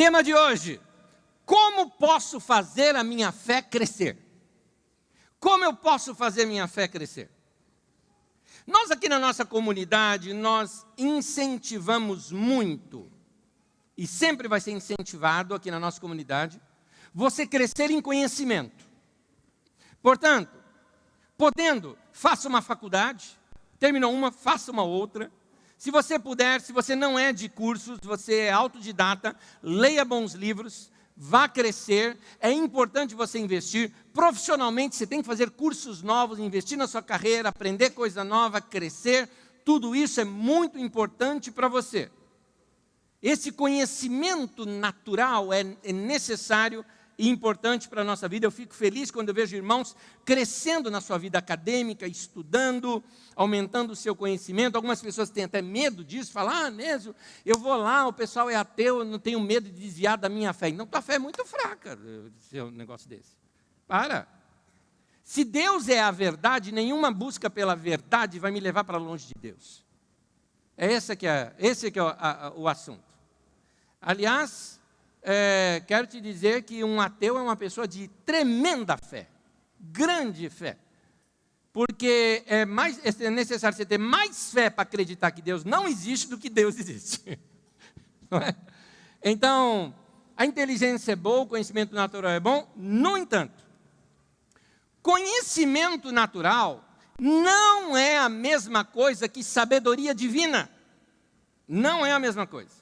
Tema de hoje: como posso fazer a minha fé crescer? Como eu posso fazer minha fé crescer? Nós aqui na nossa comunidade, nós incentivamos muito, e sempre vai ser incentivado aqui na nossa comunidade, você crescer em conhecimento. Portanto, podendo, faça uma faculdade, terminou uma, faça uma outra. Se você puder, se você não é de cursos, você é autodidata, leia bons livros, vá crescer. É importante você investir. Profissionalmente, você tem que fazer cursos novos, investir na sua carreira, aprender coisa nova, crescer. Tudo isso é muito importante para você. Esse conhecimento natural é necessário e importante para a nossa vida. Eu fico feliz quando eu vejo irmãos crescendo na sua vida acadêmica, estudando, aumentando o seu conhecimento. Algumas pessoas têm até medo disso, falam, Nésio, eu vou lá, o pessoal é ateu, eu não tenho medo de desviar da minha fé. Então, tua fé é muito fraca, um negócio desse. Para. Se Deus é a verdade, nenhuma busca pela verdade vai me levar para longe de Deus. Esse que é o assunto. Aliás, quero te dizer que um ateu é uma pessoa de tremenda fé, grande fé, porque é necessário você ter mais fé para acreditar que Deus não existe do que Deus existe. Não é? Então, a inteligência é boa, o conhecimento natural é bom. No entanto, conhecimento natural não é a mesma coisa que sabedoria divina. Não é a mesma coisa.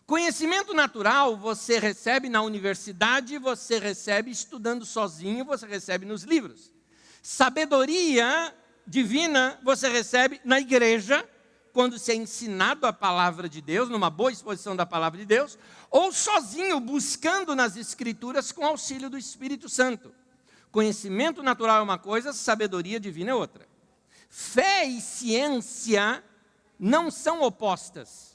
Conhecimento natural você recebe na universidade, você recebe estudando sozinho, você recebe nos livros. Sabedoria divina você recebe na igreja, quando você é ensinado a palavra de Deus, numa boa exposição da palavra de Deus, ou sozinho, buscando nas escrituras com auxílio do Espírito Santo. Conhecimento natural é uma coisa, sabedoria divina é outra. Fé e ciência não são opostas.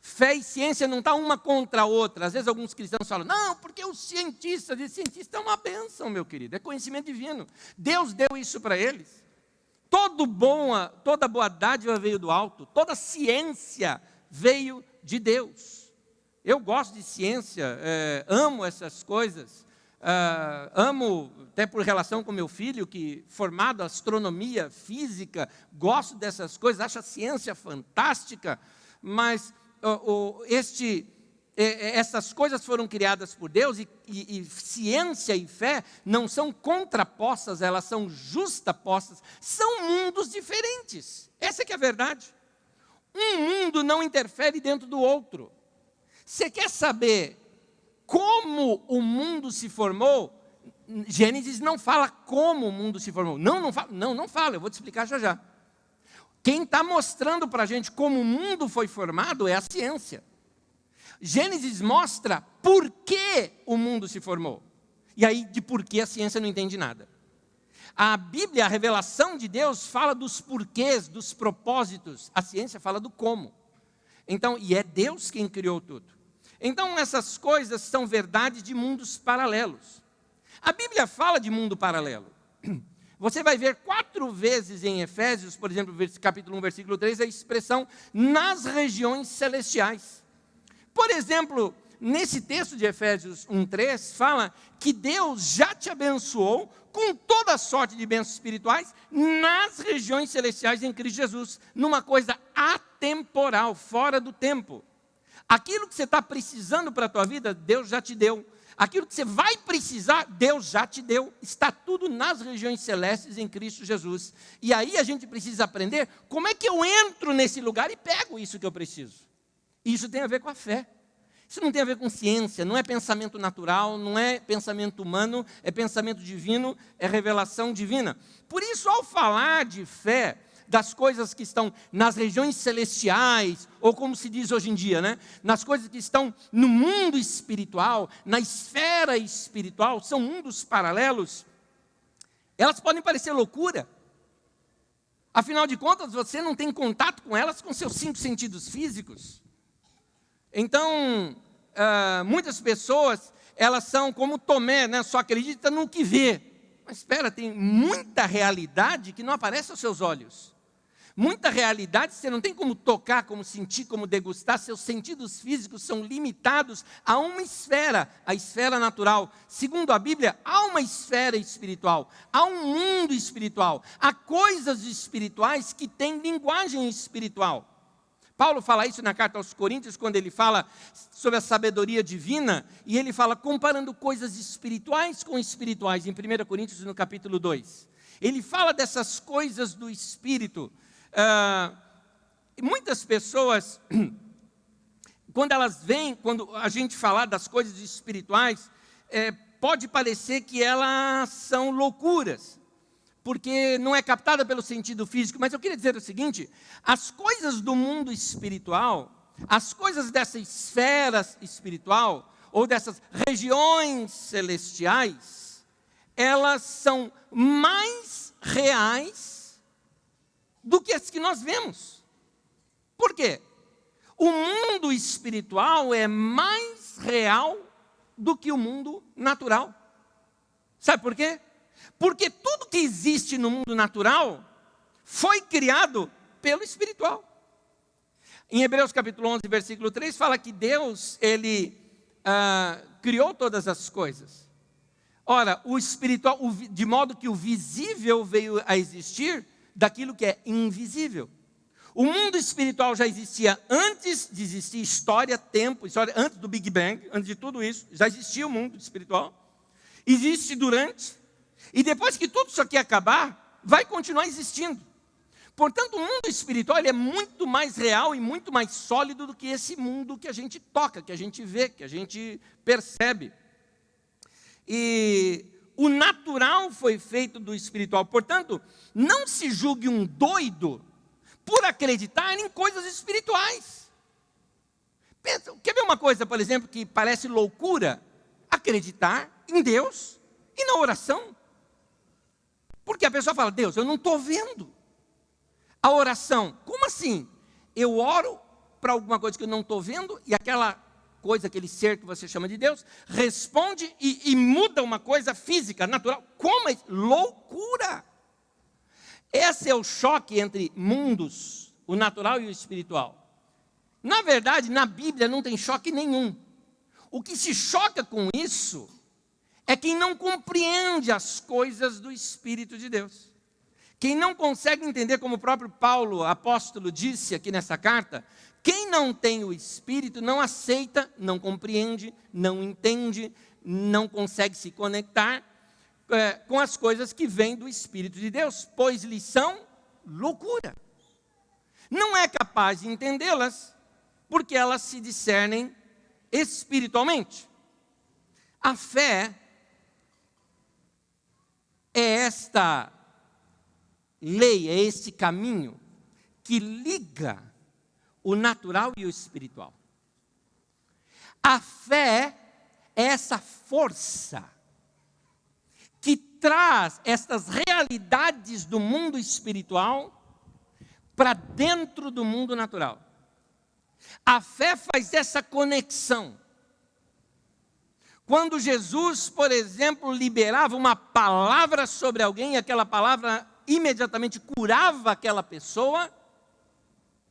Fé e ciência não estão uma contra a outra. Às vezes alguns cristãos falam, não, porque os cientistas é uma bênção, meu querido, é conhecimento divino. Deus deu isso para eles. Toda boa dádiva veio do alto, toda ciência veio de Deus. Eu gosto de ciência, amo essas coisas, amo até por relação com meu filho, que formado em astronomia, física, gosto dessas coisas, acho a ciência fantástica, mas essas coisas foram criadas por Deus e ciência e fé não são contrapostas, elas são justapostas, são mundos diferentes. Essa que é a verdade. Um mundo não interfere dentro do outro. Você quer saber como o mundo se formou? Gênesis não fala como o mundo se formou. Não fala, eu vou te explicar já já. Quem está mostrando para a gente como o mundo foi formado é a ciência. Gênesis mostra por que o mundo se formou. E aí, de por que a ciência não entende nada. A Bíblia, a revelação de Deus, fala dos porquês, dos propósitos. A ciência fala do como. Então, e é Deus quem criou tudo. Então, essas coisas são verdades de mundos paralelos. A Bíblia fala de mundo paralelo. Você vai ver 4 vezes em Efésios, por exemplo, capítulo 1, versículo 3, a expressão nas regiões celestiais. Por exemplo, nesse texto de Efésios 1:3, fala que Deus já te abençoou com toda sorte de bênçãos espirituais nas regiões celestiais em Cristo Jesus, numa coisa atemporal, fora do tempo. Aquilo que você está precisando para a tua vida, Deus já te deu. Aquilo que você vai precisar, Deus já te deu. Está tudo nas regiões celestes em Cristo Jesus. E aí a gente precisa aprender como é que eu entro nesse lugar e pego isso que eu preciso. Isso tem a ver com a fé. Isso não tem a ver com ciência, não é pensamento natural, não é pensamento humano, é pensamento divino, é revelação divina. Por isso, ao falar de fé, das coisas que estão nas regiões celestiais, ou como se diz hoje em dia, né? Nas coisas que estão no mundo espiritual, na esfera espiritual, são mundos paralelos, elas podem parecer loucura. Afinal de contas, você não tem contato com elas com seus 5 sentidos físicos. Então, muitas pessoas, elas são como Tomé, né? Só acredita no que vê. Mas espera, tem muita realidade que não aparece aos seus olhos. muita realidade você não tem como tocar, como sentir, como degustar. Seus sentidos físicos são limitados a uma esfera, a esfera natural. Segundo a Bíblia, há uma esfera espiritual, há um mundo espiritual, há coisas espirituais que têm linguagem espiritual. Paulo fala isso na carta aos Coríntios, quando ele fala sobre a sabedoria divina, e ele fala comparando coisas espirituais com espirituais, em 1 Coríntios, no capítulo 2. Ele fala dessas coisas do Espírito. Muitas pessoas, quando a gente falar das coisas espirituais, pode parecer que elas são loucuras, porque não é captada pelo sentido físico. Mas eu queria dizer o seguinte: as coisas do mundo espiritual, as coisas dessa esfera espiritual, ou dessas regiões celestiais, elas são mais reais do que as que nós vemos. Por quê? O mundo espiritual é mais real do que o mundo natural. Sabe por quê? Porque tudo que existe no mundo natural foi criado pelo espiritual. Em Hebreus capítulo 11, versículo 3, fala que Deus, Ele criou todas as coisas. Ora, o espiritual, de modo que o visível veio a existir daquilo que é invisível. O mundo espiritual já existia antes de existir história, tempo, antes do Big Bang, antes de tudo isso, já existia o mundo espiritual. Existe durante, e depois que tudo isso aqui acabar, vai continuar existindo. Portanto, o mundo espiritual ele é muito mais real e muito mais sólido do que esse mundo que a gente toca, que a gente vê, que a gente percebe. E o natural foi feito do espiritual. Portanto, não se julgue um doido por acreditar em coisas espirituais. Pensa, quer ver uma coisa, por exemplo, que parece loucura? Acreditar em Deus e na oração. Porque a pessoa fala: Deus, eu não estou vendo. A oração, como assim? Eu oro para alguma coisa que eu não estou vendo, e aquela coisa, aquele ser que você chama de Deus, responde e muda uma coisa física, natural. Como é? Loucura! Esse é o choque entre mundos, o natural e o espiritual. Na verdade, na Bíblia não tem choque nenhum. O que se choca com isso é quem não compreende as coisas do Espírito de Deus. Quem não consegue entender, como o próprio Paulo, apóstolo, disse aqui nessa carta, quem não tem o Espírito não aceita, não compreende, não entende, não consegue se conectar com as coisas que vêm do Espírito de Deus, pois lhes são loucura. Não é capaz de entendê-las, porque elas se discernem espiritualmente. A fé é esta lei, é este caminho que liga o natural e o espiritual. A fé é essa força que traz estas realidades do mundo espiritual para dentro do mundo natural. A fé faz essa conexão. Quando Jesus, por exemplo, liberava uma palavra sobre alguém, e aquela palavra imediatamente curava aquela pessoa,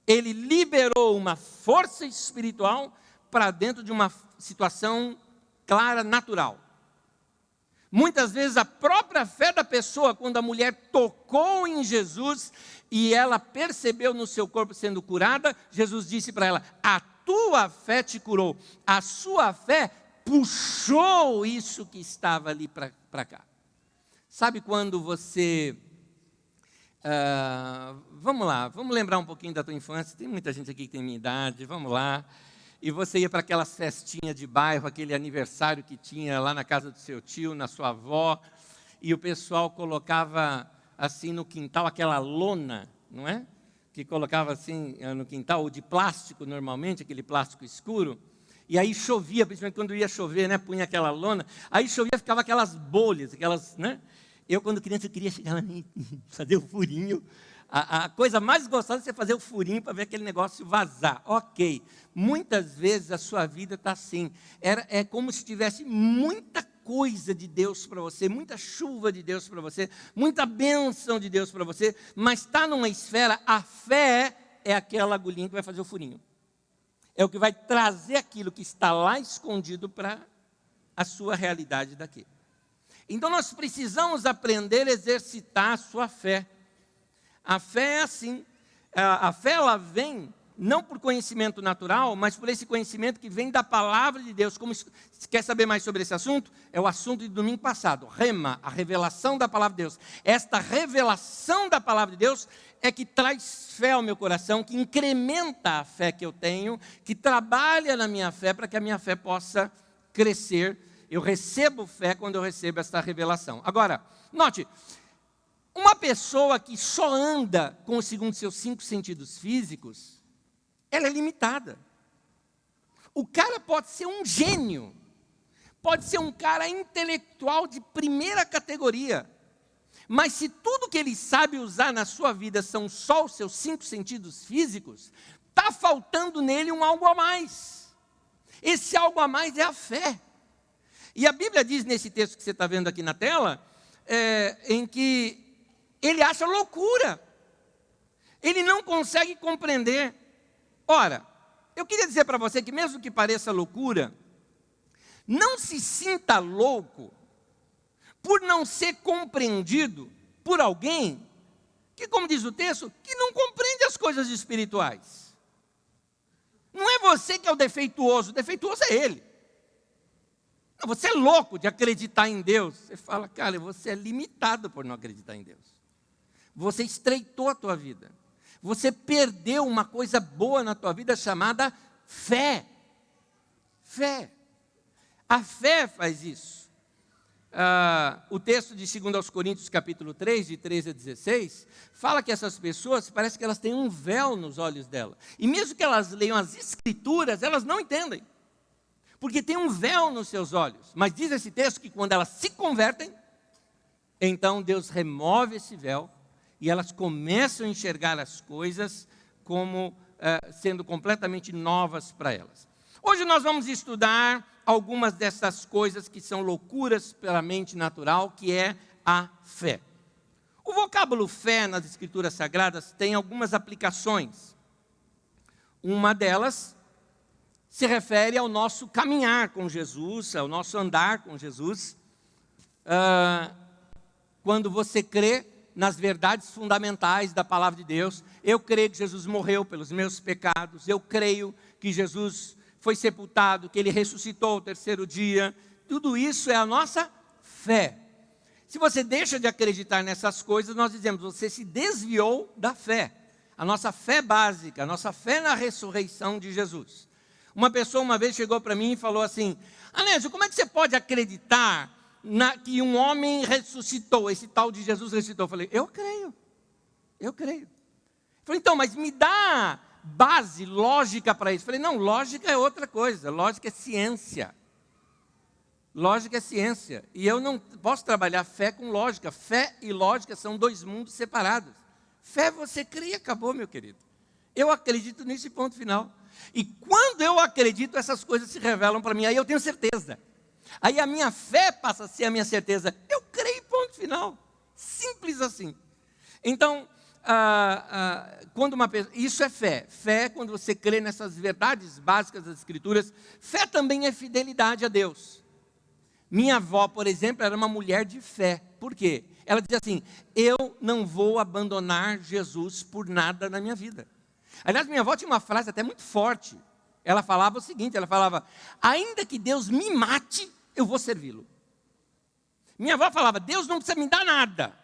ele liberou uma força espiritual para dentro de uma situação clara, natural. Muitas vezes a própria fé da pessoa, quando a mulher tocou em Jesus e ela percebeu no seu corpo sendo curada, Jesus disse para ela: a tua fé te curou. A sua fé puxou isso que estava ali para cá. Sabe quando você... vamos lá, vamos lembrar um pouquinho da tua infância. Tem muita gente aqui que tem minha idade, vamos lá. E você ia para aquelas festinhas de bairro, aquele aniversário que tinha lá na casa do seu tio, na sua avó, e o pessoal colocava assim no quintal aquela lona, não é? Que colocava assim no quintal, ou de plástico normalmente, aquele plástico escuro, e aí chovia, principalmente quando ia chover, né? Punha aquela lona, aí chovia, ficava aquelas bolhas, aquelas, né? Eu, quando criança, eu queria chegar lá e fazer o furinho. A coisa mais gostosa é você fazer o furinho para ver aquele negócio vazar. Ok. Muitas vezes a sua vida está assim. É como se tivesse muita coisa de Deus para você, muita chuva de Deus para você, muita bênção de Deus para você, mas está numa esfera, a fé é aquela agulhinha que vai fazer o furinho. É o que vai trazer aquilo que está lá escondido para a sua realidade daqui. Então nós precisamos aprender a exercitar a sua fé. A fé é assim, a fé ela vem não por conhecimento natural, mas por esse conhecimento que vem da palavra de Deus. Como quer saber mais sobre esse assunto? É o assunto de domingo passado, rema, a revelação da palavra de Deus. Esta revelação da palavra de Deus é que traz fé ao meu coração, que incrementa a fé que eu tenho, que trabalha na minha fé para que a minha fé possa crescer. Eu recebo fé quando eu recebo esta revelação. Agora, note, uma pessoa que só anda com segundo seus 5 sentidos físicos, ela é limitada. O cara pode ser um gênio, pode ser um cara intelectual de primeira categoria, mas se tudo que ele sabe usar na sua vida são só os seus 5 sentidos físicos, está faltando nele um algo a mais. Esse algo a mais é a fé. E a Bíblia diz nesse texto que você está vendo aqui na tela, em que ele acha loucura. Ele não consegue compreender. Ora, eu queria dizer para você que mesmo que pareça loucura, não se sinta louco por não ser compreendido por alguém que, como diz o texto, que não compreende as coisas espirituais. Não é você que é o defeituoso é ele. Não, você é louco de acreditar em Deus. Você fala, cara, você é limitado por não acreditar em Deus. Você estreitou a tua vida. Você perdeu uma coisa boa na tua vida chamada fé. Fé. A fé faz isso. O texto de 2 Coríntios, capítulo 3, de 13 a 16, fala que essas pessoas, parece que elas têm um véu nos olhos dela. E mesmo que elas leiam as escrituras, elas não entendem. Porque tem um véu nos seus olhos. Mas diz esse texto que quando elas se convertem, então Deus remove esse véu e elas começam a enxergar as coisas como sendo completamente novas para elas. Hoje nós vamos estudar algumas dessas coisas que são loucuras pela mente natural, que é a fé. O vocábulo fé nas Escrituras Sagradas tem algumas aplicações. Uma delas se refere ao nosso caminhar com Jesus, ao nosso andar com Jesus. Quando você crê nas verdades fundamentais da palavra de Deus, eu creio que Jesus morreu pelos meus pecados, eu creio que Jesus foi sepultado, que Ele ressuscitou ao 3º dia, tudo isso é a nossa fé. Se você deixa de acreditar nessas coisas, nós dizemos, você se desviou da fé, a nossa fé básica, a nossa fé na ressurreição de Jesus. Uma pessoa uma vez chegou para mim e falou assim, Anésio, como é que você pode acreditar que um homem ressuscitou, esse tal de Jesus ressuscitou? Eu falei, eu creio. Eu falei, então, mas me dá base, lógica para isso. Eu falei, não, lógica é outra coisa, lógica é ciência. Lógica é ciência, e eu não posso trabalhar fé com lógica. Fé e lógica são 2 mundos separados. Fé você crê e acabou, meu querido. Eu acredito nisso e ponto final. E quando eu acredito, essas coisas se revelam para mim, aí eu tenho certeza. Aí a minha fé passa a ser a minha certeza. Eu creio, ponto final. Simples assim. Então, quando uma pessoa, isso é fé. Fé é quando você crê nessas verdades básicas das Escrituras. Fé também é fidelidade a Deus. Minha avó, por exemplo, era uma mulher de fé. Por quê? Ela dizia assim, eu não vou abandonar Jesus por nada na minha vida. Aliás, minha avó tinha uma frase até muito forte. Ela falava o seguinte, ela falava, ainda que Deus me mate, eu vou servi-lo. Minha avó falava, Deus não precisa me dar nada.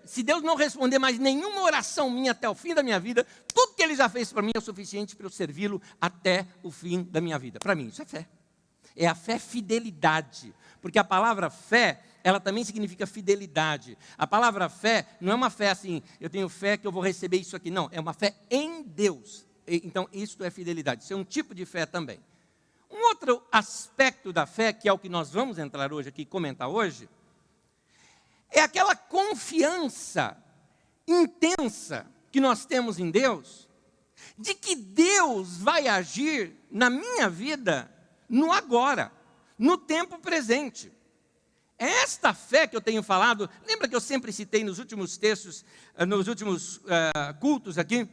Se Deus não responder mais nenhuma oração minha até o fim da minha vida, tudo que Ele já fez para mim é o suficiente para eu servi-lo até o fim da minha vida. Para mim, isso é fé. É a fé fidelidade. Porque a palavra fé, ela também significa fidelidade. A palavra fé não é uma fé assim, eu tenho fé que eu vou receber isso aqui. Não, é uma fé em Deus. Então, isso é fidelidade. Isso é um tipo de fé também. Um outro aspecto da fé, que é o que nós vamos entrar hoje aqui e comentar hoje, é aquela confiança intensa que nós temos em Deus, de que Deus vai agir na minha vida no agora. no tempo presente. É esta fé que eu tenho falado. Lembra que eu sempre citei nos últimos textos, nos últimos cultos aqui,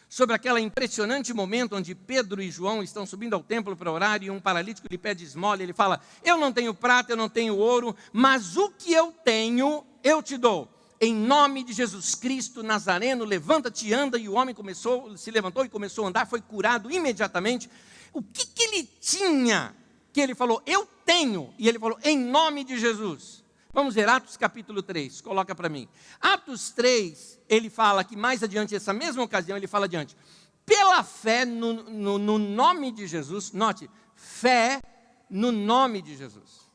sobre aquele impressionante momento onde Pedro e João estão subindo ao templo para orar e um paralítico lhe pede esmola, e ele fala: eu não tenho prata, eu não tenho ouro, mas o que eu tenho, eu te dou. Em nome de Jesus Cristo Nazareno, levanta-te e anda. E o homem se levantou e começou a andar, foi curado imediatamente. O que ele tinha? Que ele falou, eu tenho. E ele falou, em nome de Jesus. Vamos ver, Atos capítulo 3, coloca para mim. Atos 3, ele fala que mais adiante, essa mesma ocasião, ele fala adiante. Pela fé no nome de Jesus, note, fé no nome de Jesus.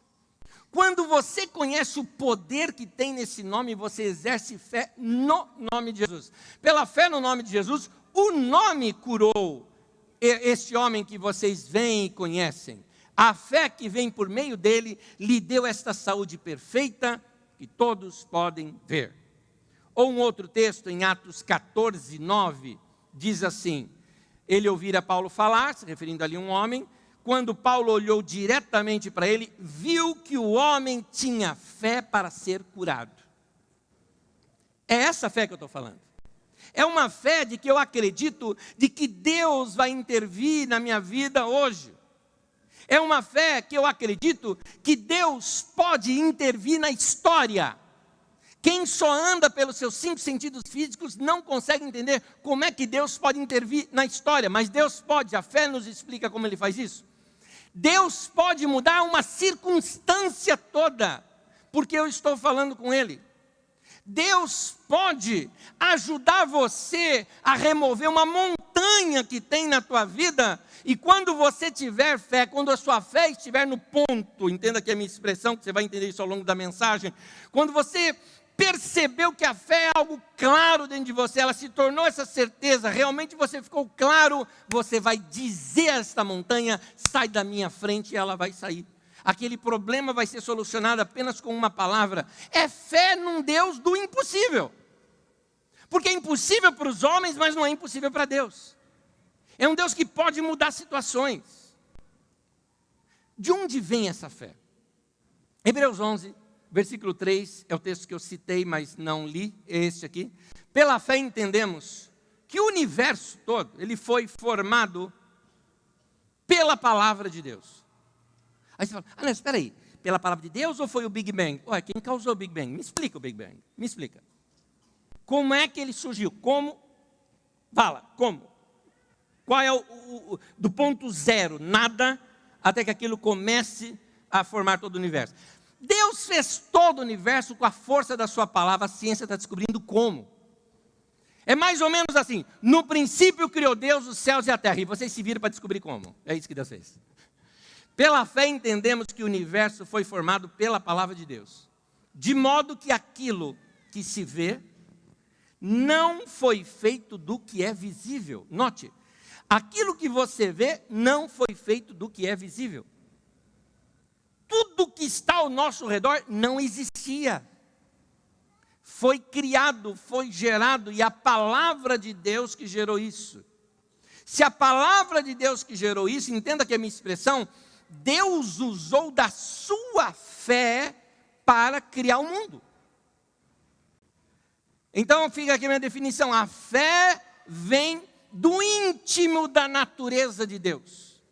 Quando você conhece o poder que tem nesse nome, você exerce fé no nome de Jesus. Pela fé no nome de Jesus, o nome curou este homem que vocês veem e conhecem. A fé que vem por meio dele lhe deu esta saúde perfeita que todos podem ver. Ou um outro texto em Atos 14, 9, diz assim: ele ouvira Paulo falar, se referindo ali a um homem. Quando Paulo olhou diretamente para ele, viu que o homem tinha fé para ser curado. É essa fé que eu estou falando. É uma fé de que eu acredito de que Deus vai intervir na minha vida hoje. É uma fé que eu acredito que Deus pode intervir na história. Quem só anda pelos seus 5 sentidos físicos não consegue entender como é que Deus pode intervir na história. Mas Deus pode, a fé nos explica como Ele faz isso. Deus pode mudar uma circunstância toda, porque eu estou falando com Ele. Deus pode ajudar você a remover uma montanha que tem na tua vida. E quando você tiver fé, quando a sua fé estiver no ponto, entenda que é a minha expressão, que você vai entender isso ao longo da mensagem. Quando você percebeu que a fé é algo claro dentro de você, ela se tornou essa certeza, realmente você ficou claro, você vai dizer a esta montanha, sai da minha frente, e ela vai sair. Aquele problema vai ser solucionado apenas com uma palavra. É fé num Deus do impossível. Porque é impossível para os homens, mas não é impossível para Deus. É um Deus que pode mudar situações. De onde vem essa fé? Hebreus 11, versículo 3, é o texto que eu citei, mas não li, é este aqui. Pela fé entendemos que o universo todo, ele foi formado pela palavra de Deus. Aí você fala, não, espera aí, pela palavra de Deus ou foi o Big Bang? Olha, quem causou o Big Bang? Me explica o Big Bang, me explica. Como é que ele surgiu? Como? Fala, como? Qual é do ponto zero, nada, até que aquilo comece a formar todo o universo. Deus fez todo o universo com a força da sua palavra, a ciência está descobrindo como. É mais ou menos assim, no princípio criou Deus os céus e a terra, e vocês se viram para descobrir como. É isso que Deus fez. Pela fé entendemos que o universo foi formado pela palavra de Deus, de modo que aquilo que se vê não foi feito do que é visível. Note, aquilo que você vê não foi feito do que é visível. Tudo que está ao nosso redor não existia. Foi criado, foi gerado, e a palavra de Deus que gerou isso. Se a palavra de Deus que gerou isso, entenda que é a minha expressão, Deus usou da sua fé para criar o mundo. Então fica aqui a minha definição, a fé vem do íntimo da natureza de Deus.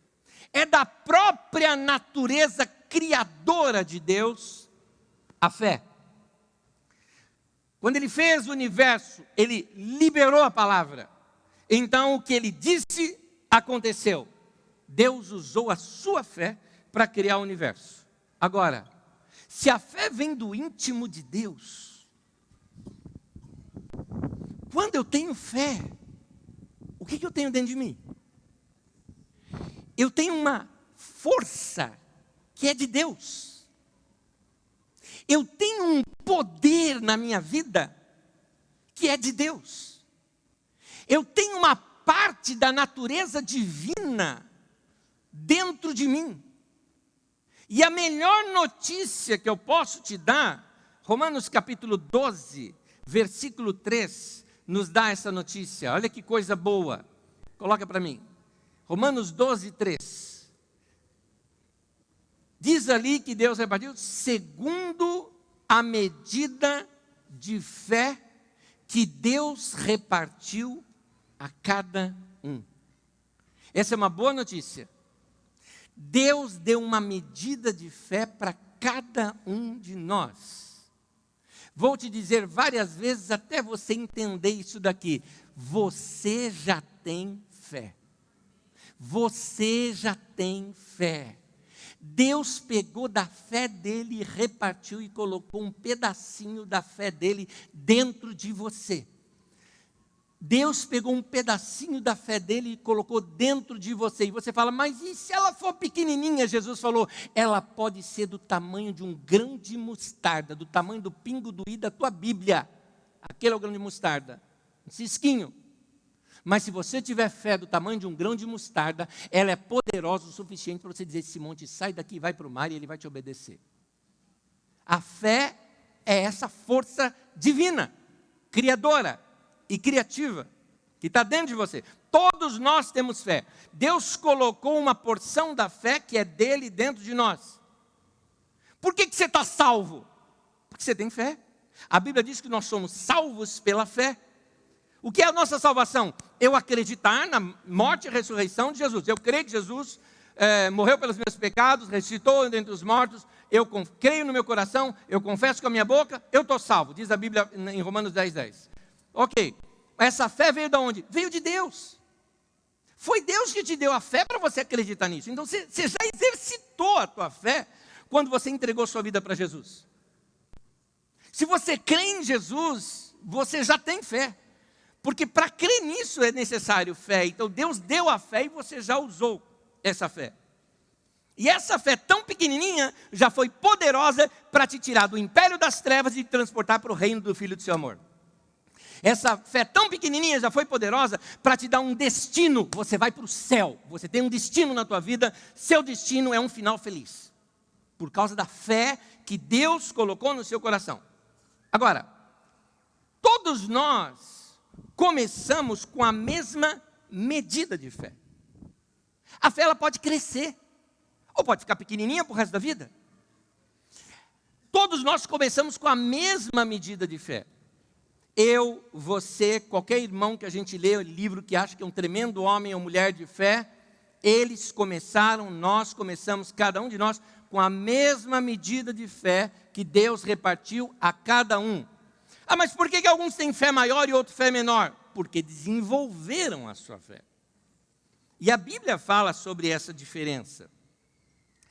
É da própria natureza criadora de Deus, a fé. Quando Ele fez o universo, Ele liberou a palavra. Então o que Ele disse, aconteceu. Deus usou a sua fé para criar o universo. Agora, se a fé vem do íntimo de Deus, quando eu tenho fé, o que eu tenho dentro de mim? Eu tenho uma força que é de Deus. Eu tenho um poder na minha vida que é de Deus. Eu tenho uma parte da natureza divina dentro de mim. E a melhor notícia que eu posso te dar, Romanos capítulo 12, versículo 3, nos dá essa notícia. Olha que coisa boa. Coloca para mim. Romanos 12, 3. Diz ali que Deus repartiu segundo a medida de fé que Deus repartiu a cada um. Essa é uma boa notícia. Deus deu uma medida de fé para cada um de nós. Vou te dizer várias vezes até você entender isso daqui. Você já tem fé. Você já tem fé. Deus pegou da fé dele e repartiu e colocou um pedacinho da fé dele dentro de você. Deus pegou um pedacinho da fé dele e colocou dentro de você. E você fala, mas e se ela for pequenininha? Jesus falou, ela pode ser do tamanho de um grão de mostarda, do tamanho do pingo do i da tua Bíblia. Aquele é o grão de mostarda, um cisquinho. Mas se você tiver fé do tamanho de um grão de mostarda, ela é poderosa o suficiente para você dizer, esse monte sai daqui, vai para o mar e ele vai te obedecer. A fé é essa força divina, criadora e criativa, que está dentro de você. Todos nós temos fé. Deus colocou uma porção da fé que é dele dentro de nós. Por que você está salvo? Porque você tem fé. A Bíblia diz que nós somos salvos pela fé. O que é a nossa salvação? Eu acreditar na morte e ressurreição de Jesus. Eu creio que Jesus morreu pelos meus pecados, ressuscitou dentre os mortos. Eu creio no meu coração, eu confesso com a minha boca, eu estou salvo. Diz a Bíblia em Romanos 10:10. Ok, essa fé veio de onde? Veio de Deus. Foi Deus que te deu a fé para você acreditar nisso. Então você já exercitou a tua fé quando você entregou sua vida para Jesus. Se você crê em Jesus, você já tem fé. Porque para crer nisso é necessário fé. Então Deus deu a fé e você já usou essa fé. E essa fé tão pequenininha já foi poderosa para te tirar do império das trevas e te transportar para o reino do Filho do seu amor. Essa fé tão pequenininha já foi poderosa para te dar um destino. Você vai para o céu. Você tem um destino na tua vida. Seu destino é um final feliz. Por causa da fé que Deus colocou no seu coração. Agora, todos nós começamos com a mesma medida de fé. A fé ela pode crescer, ou pode ficar pequenininha para o resto da vida. Todos nós começamos com a mesma medida de fé. Eu, você, qualquer irmão que a gente lê o livro que acha que é um tremendo homem ou mulher de fé, eles começaram, nós começamos, cada um de nós, com a mesma medida de fé que Deus repartiu a cada um. Ah, mas por que alguns têm fé maior e outros fé menor? Porque desenvolveram a sua fé. E a Bíblia fala sobre essa diferença.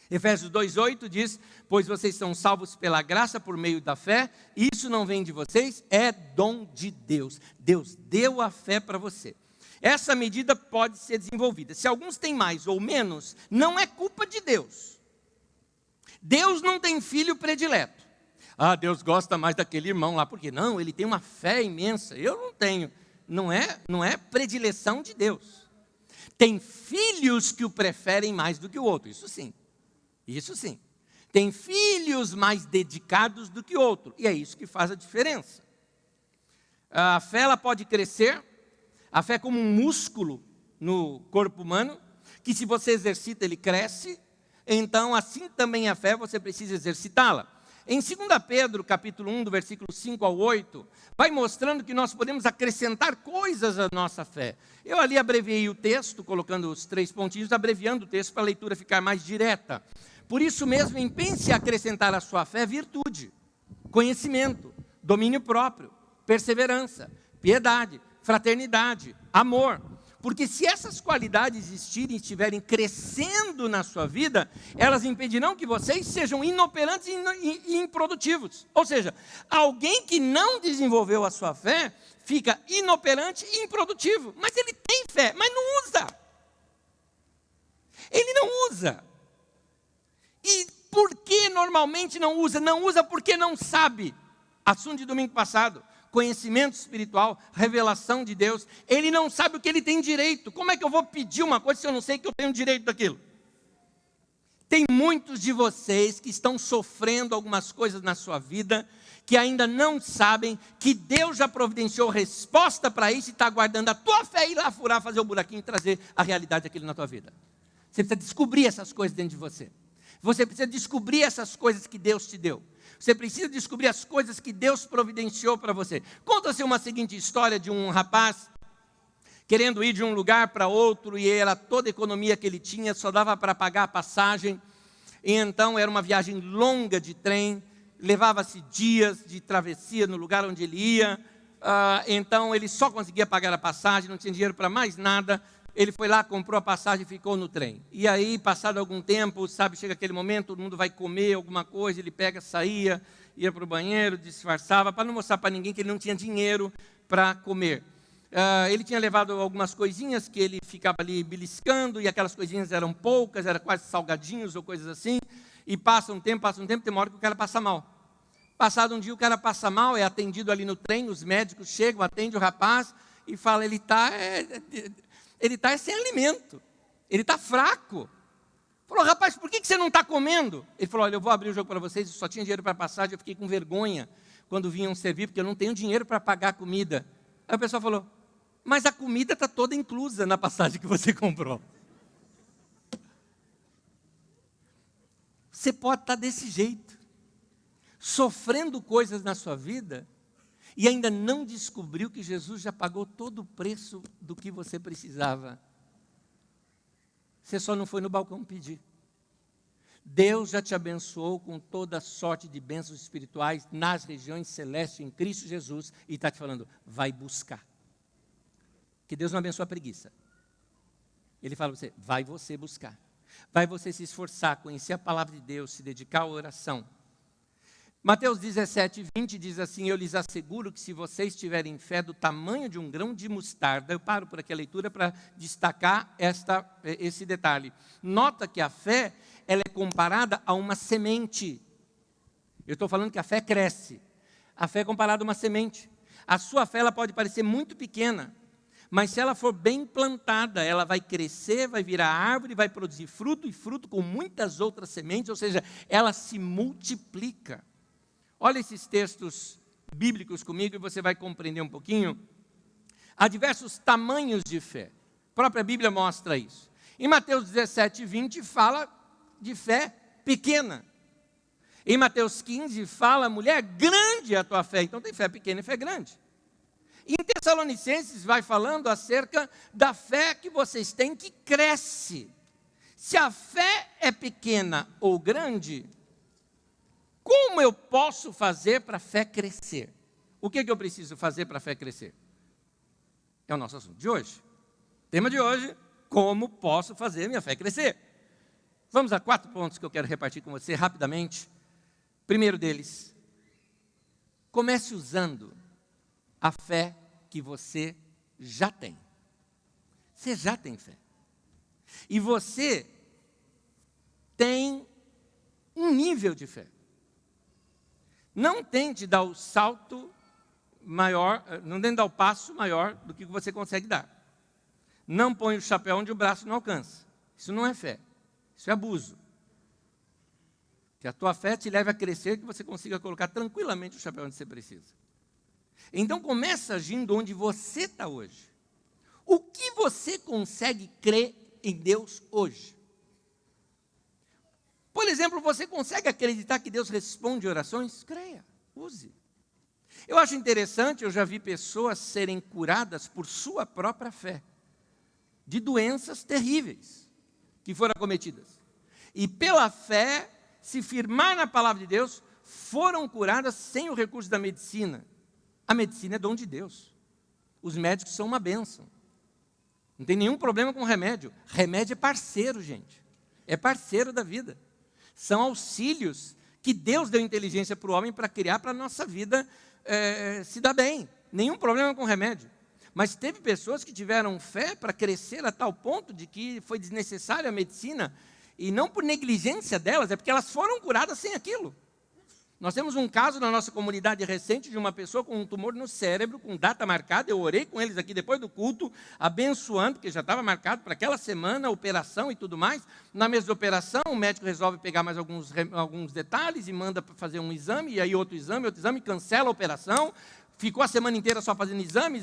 Efésios 2:8 diz, pois vocês são salvos pela graça por meio da fé, isso não vem de vocês, é dom de Deus. Deus deu a fé para você. Essa medida pode ser desenvolvida. Se alguns têm mais ou menos, não é culpa de Deus. Deus não tem filho predileto. Ah, Deus gosta mais daquele irmão lá, porque não, ele tem uma fé imensa. Eu não tenho. Não é predileção de Deus. Tem filhos que o preferem mais do que o outro, isso sim. Isso sim. Tem filhos mais dedicados do que outro, e é isso que faz a diferença. A fé ela pode crescer, a fé é como um músculo no corpo humano, que se você exercita ele cresce, então assim também a fé você precisa exercitá-la. Em 2 Pedro, capítulo 1, do versículo 5 ao 8, vai mostrando que nós podemos acrescentar coisas à nossa fé. Eu ali abreviei o texto, colocando os 3 pontinhos, abreviando o texto para a leitura ficar mais direta. Por isso mesmo, empenhe-se em acrescentar à sua fé virtude, conhecimento, domínio próprio, perseverança, piedade, fraternidade, amor. Porque se essas qualidades existirem e estiverem crescendo na sua vida, elas impedirão que vocês sejam inoperantes e improdutivos. Ou seja, alguém que não desenvolveu a sua fé, fica inoperante e improdutivo. Mas ele tem fé, mas não usa. Ele não usa. E por que normalmente não usa? Não usa porque não sabe. Assunto de domingo passado. Conhecimento espiritual, revelação de Deus, ele não sabe o que ele tem direito. Como é que eu vou pedir uma coisa se eu não sei que eu tenho direito daquilo? Tem muitos de vocês que estão sofrendo algumas coisas na sua vida, que ainda não sabem que Deus já providenciou resposta para isso e está aguardando a tua fé ir lá furar, fazer o buraquinho e trazer a realidade daquilo na tua vida. Você precisa descobrir essas coisas dentro de você. Você precisa descobrir essas coisas que Deus te deu. Você precisa descobrir as coisas que Deus providenciou para você. Conta-se uma seguinte história de um rapaz querendo ir de um lugar para outro, e era toda a economia que ele tinha, só dava para pagar a passagem. E então era uma viagem longa de trem, levava-se dias de travessia no lugar onde ele ia. Então ele só conseguia pagar a passagem, não tinha dinheiro para mais nada. Ele foi lá, comprou a passagem e ficou no trem. E aí, passado algum tempo, sabe, chega aquele momento, todo mundo vai comer alguma coisa, ele pega, saía, ia para o banheiro, disfarçava, para não mostrar para ninguém que ele não tinha dinheiro para comer. Ele tinha levado algumas coisinhas que ele ficava ali beliscando, e aquelas coisinhas eram poucas, eram quase salgadinhos ou coisas assim, e passa um tempo, tem uma hora que o cara passa mal. Passado um dia, o cara passa mal, é atendido ali no trem, os médicos chegam, atendem o rapaz, e fala, ele está sem alimento, ele está fraco. Falou, rapaz, por que você não está comendo? Ele falou, olha, eu vou abrir o jogo para vocês, eu só tinha dinheiro para passagem, eu fiquei com vergonha quando vinham servir, porque eu não tenho dinheiro para pagar a comida. Aí o pessoal falou, mas a comida está toda inclusa na passagem que você comprou. Você pode estar desse jeito, sofrendo coisas na sua vida, e ainda não descobriu que Jesus já pagou todo o preço do que você precisava. Você só não foi no balcão pedir. Deus já te abençoou com toda sorte de bênçãos espirituais nas regiões celestes em Cristo Jesus, e está te falando, vai buscar. Que Deus não abençoa a preguiça. Ele fala para você, vai você buscar. Vai você se esforçar, conhecer a palavra de Deus, se dedicar à oração. Mateus 17:20 diz assim, eu lhes asseguro que se vocês tiverem fé do tamanho de um grão de mostarda, eu paro por aqui a leitura para destacar esse detalhe. Nota que a fé, ela é comparada a uma semente. Eu estou falando que a fé cresce. A fé é comparada a uma semente. A sua fé, ela pode parecer muito pequena, mas se ela for bem plantada, ela vai crescer, vai virar árvore, vai produzir fruto, e fruto com muitas outras sementes, ou seja, ela se multiplica. Olha esses textos bíblicos comigo e você vai compreender um pouquinho. Há diversos tamanhos de fé. A própria Bíblia mostra isso. Em Mateus 17:20 fala de fé pequena. Em Mateus 15 fala, mulher, grande é a tua fé. Então tem fé pequena e fé grande. E em Tessalonicenses vai falando acerca da fé que vocês têm que cresce. Se a fé é pequena ou grande, como eu posso fazer para a fé crescer? O que eu preciso fazer para a fé crescer? É o nosso assunto de hoje. Tema de hoje, como posso fazer minha fé crescer? Vamos a 4 pontos que eu quero repartir com você rapidamente. Primeiro deles, comece usando a fé que você já tem. Você já tem fé. E você tem um nível de fé. Não tente dar o salto maior, não tente dar o passo maior do que você consegue dar. Não põe o chapéu onde o braço não alcança. Isso não é fé. Isso é abuso. Que a tua fé te leve a crescer, que você consiga colocar tranquilamente o chapéu onde você precisa. Então começa agindo onde você está hoje. O que você consegue crer em Deus hoje? Por exemplo, você consegue acreditar que Deus responde orações? Creia, use. Eu acho interessante, eu já vi pessoas serem curadas por sua própria fé, de doenças terríveis que foram acometidas. E pela fé, se firmar na palavra de Deus, foram curadas sem o recurso da medicina. A medicina é dom de Deus. Os médicos são uma bênção. Não tem nenhum problema com remédio. Remédio é parceiro, gente. É parceiro da vida. São auxílios que Deus deu inteligência para o homem para criar para a nossa vida se dar bem. Nenhum problema com remédio. Mas teve pessoas que tiveram fé para crescer a tal ponto de que foi desnecessária a medicina, e não por negligência delas, é porque elas foram curadas sem aquilo. Nós temos um caso na nossa comunidade recente de uma pessoa com um tumor no cérebro, com data marcada. Eu orei com eles aqui depois do culto, abençoando, porque já estava marcado para aquela semana, operação e tudo mais. Na mesa de operação, o médico resolve pegar mais alguns detalhes e manda para fazer um exame, e aí outro exame, cancela a operação. ficou a semana inteira só fazendo exame,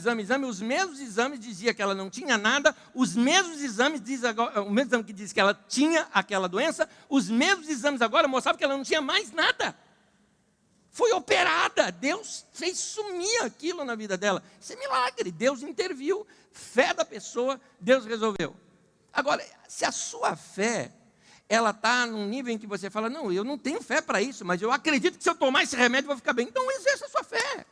os mesmos exames diziam que ela não tinha nada, os mesmos exames dizem agora, o mesmo exame que diz que ela tinha aquela doença, os mesmos exames agora mostravam que ela não tinha mais nada. Foi operada, Deus fez sumir aquilo na vida dela. Isso é milagre, Deus interviu, fé da pessoa, Deus resolveu. Agora, se a sua fé, ela está num nível em que você fala, não, eu não tenho fé para isso, mas eu acredito que se eu tomar esse remédio eu vou ficar bem. Então exerça a sua fé.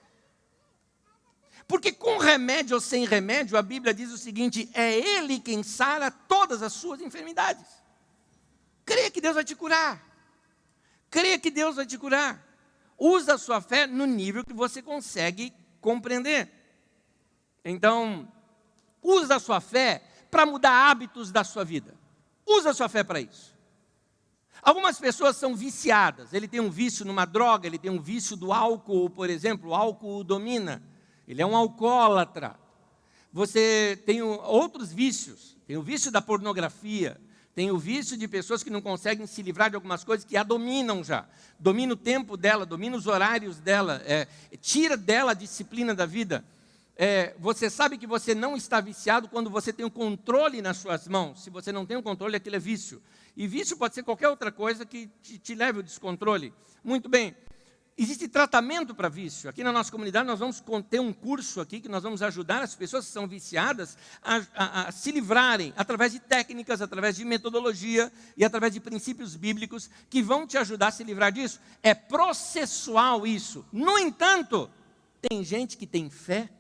Porque com remédio ou sem remédio, a Bíblia diz o seguinte, é Ele quem sara todas as suas enfermidades. Creia que Deus vai te curar. Creia que Deus vai te curar. Usa a sua fé no nível que você consegue compreender. Então, usa a sua fé para mudar hábitos da sua vida. Usa a sua fé para isso. Algumas pessoas são viciadas. Ele tem um vício numa droga, ele tem um vício do álcool, por exemplo. O álcool o domina. Ele é um alcoólatra. Você tem outros vícios. Tem o vício da pornografia. Tem o vício de pessoas que não conseguem se livrar de algumas coisas que a dominam já. Domina o tempo dela, domina os horários dela. Tira dela a disciplina da vida. Você sabe que você não está viciado quando você tem o controle nas suas mãos. Se você não tem o controle, aquilo é vício. E vício pode ser qualquer outra coisa que te leve ao descontrole. Muito bem. Existe tratamento para vício. Aqui na nossa comunidade nós vamos ter um curso aqui que nós vamos ajudar as pessoas que são viciadas a se livrarem através de técnicas, através de metodologia e através de princípios bíblicos que vão te ajudar a se livrar disso. É processual isso. No entanto, tem gente que tem fé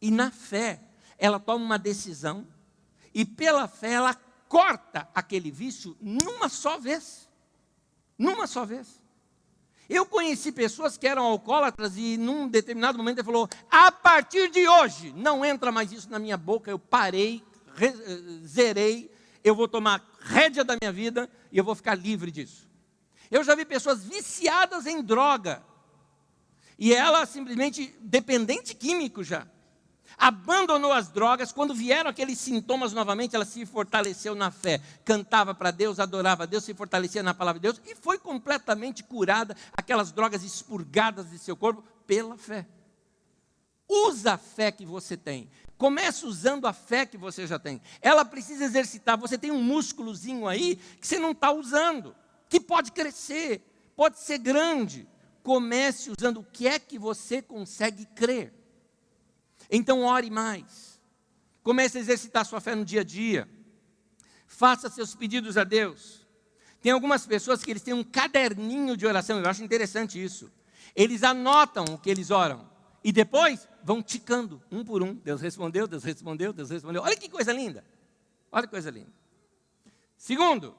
e na fé ela toma uma decisão e pela fé ela corta aquele vício numa só vez. Numa só vez. Eu conheci pessoas que eram alcoólatras e num determinado momento ele falou, a partir de hoje, não entra mais isso na minha boca, eu parei, zerei, eu vou tomar rédea da minha vida e eu vou ficar livre disso. Eu já vi pessoas viciadas em droga e ela simplesmente, dependente químico já, abandonou as drogas, quando vieram aqueles sintomas novamente, ela se fortaleceu na fé, cantava para Deus, adorava a Deus, se fortalecia na palavra de Deus, e foi completamente curada, aquelas drogas expurgadas de seu corpo, pela fé. Usa a fé que você tem, comece usando a fé que você já tem, ela precisa exercitar, você tem um músculozinho aí, que você não está usando, que pode crescer, pode ser grande, comece usando o que é que você consegue crer. Então ore mais, comece a exercitar sua fé no dia a dia, faça seus pedidos a Deus. Tem algumas pessoas que eles têm um caderninho de oração, eu acho interessante isso. Eles anotam o que eles oram e depois vão ticando um por um. Deus respondeu, Deus respondeu, Deus respondeu. Olha que coisa linda, olha que coisa linda. Segundo,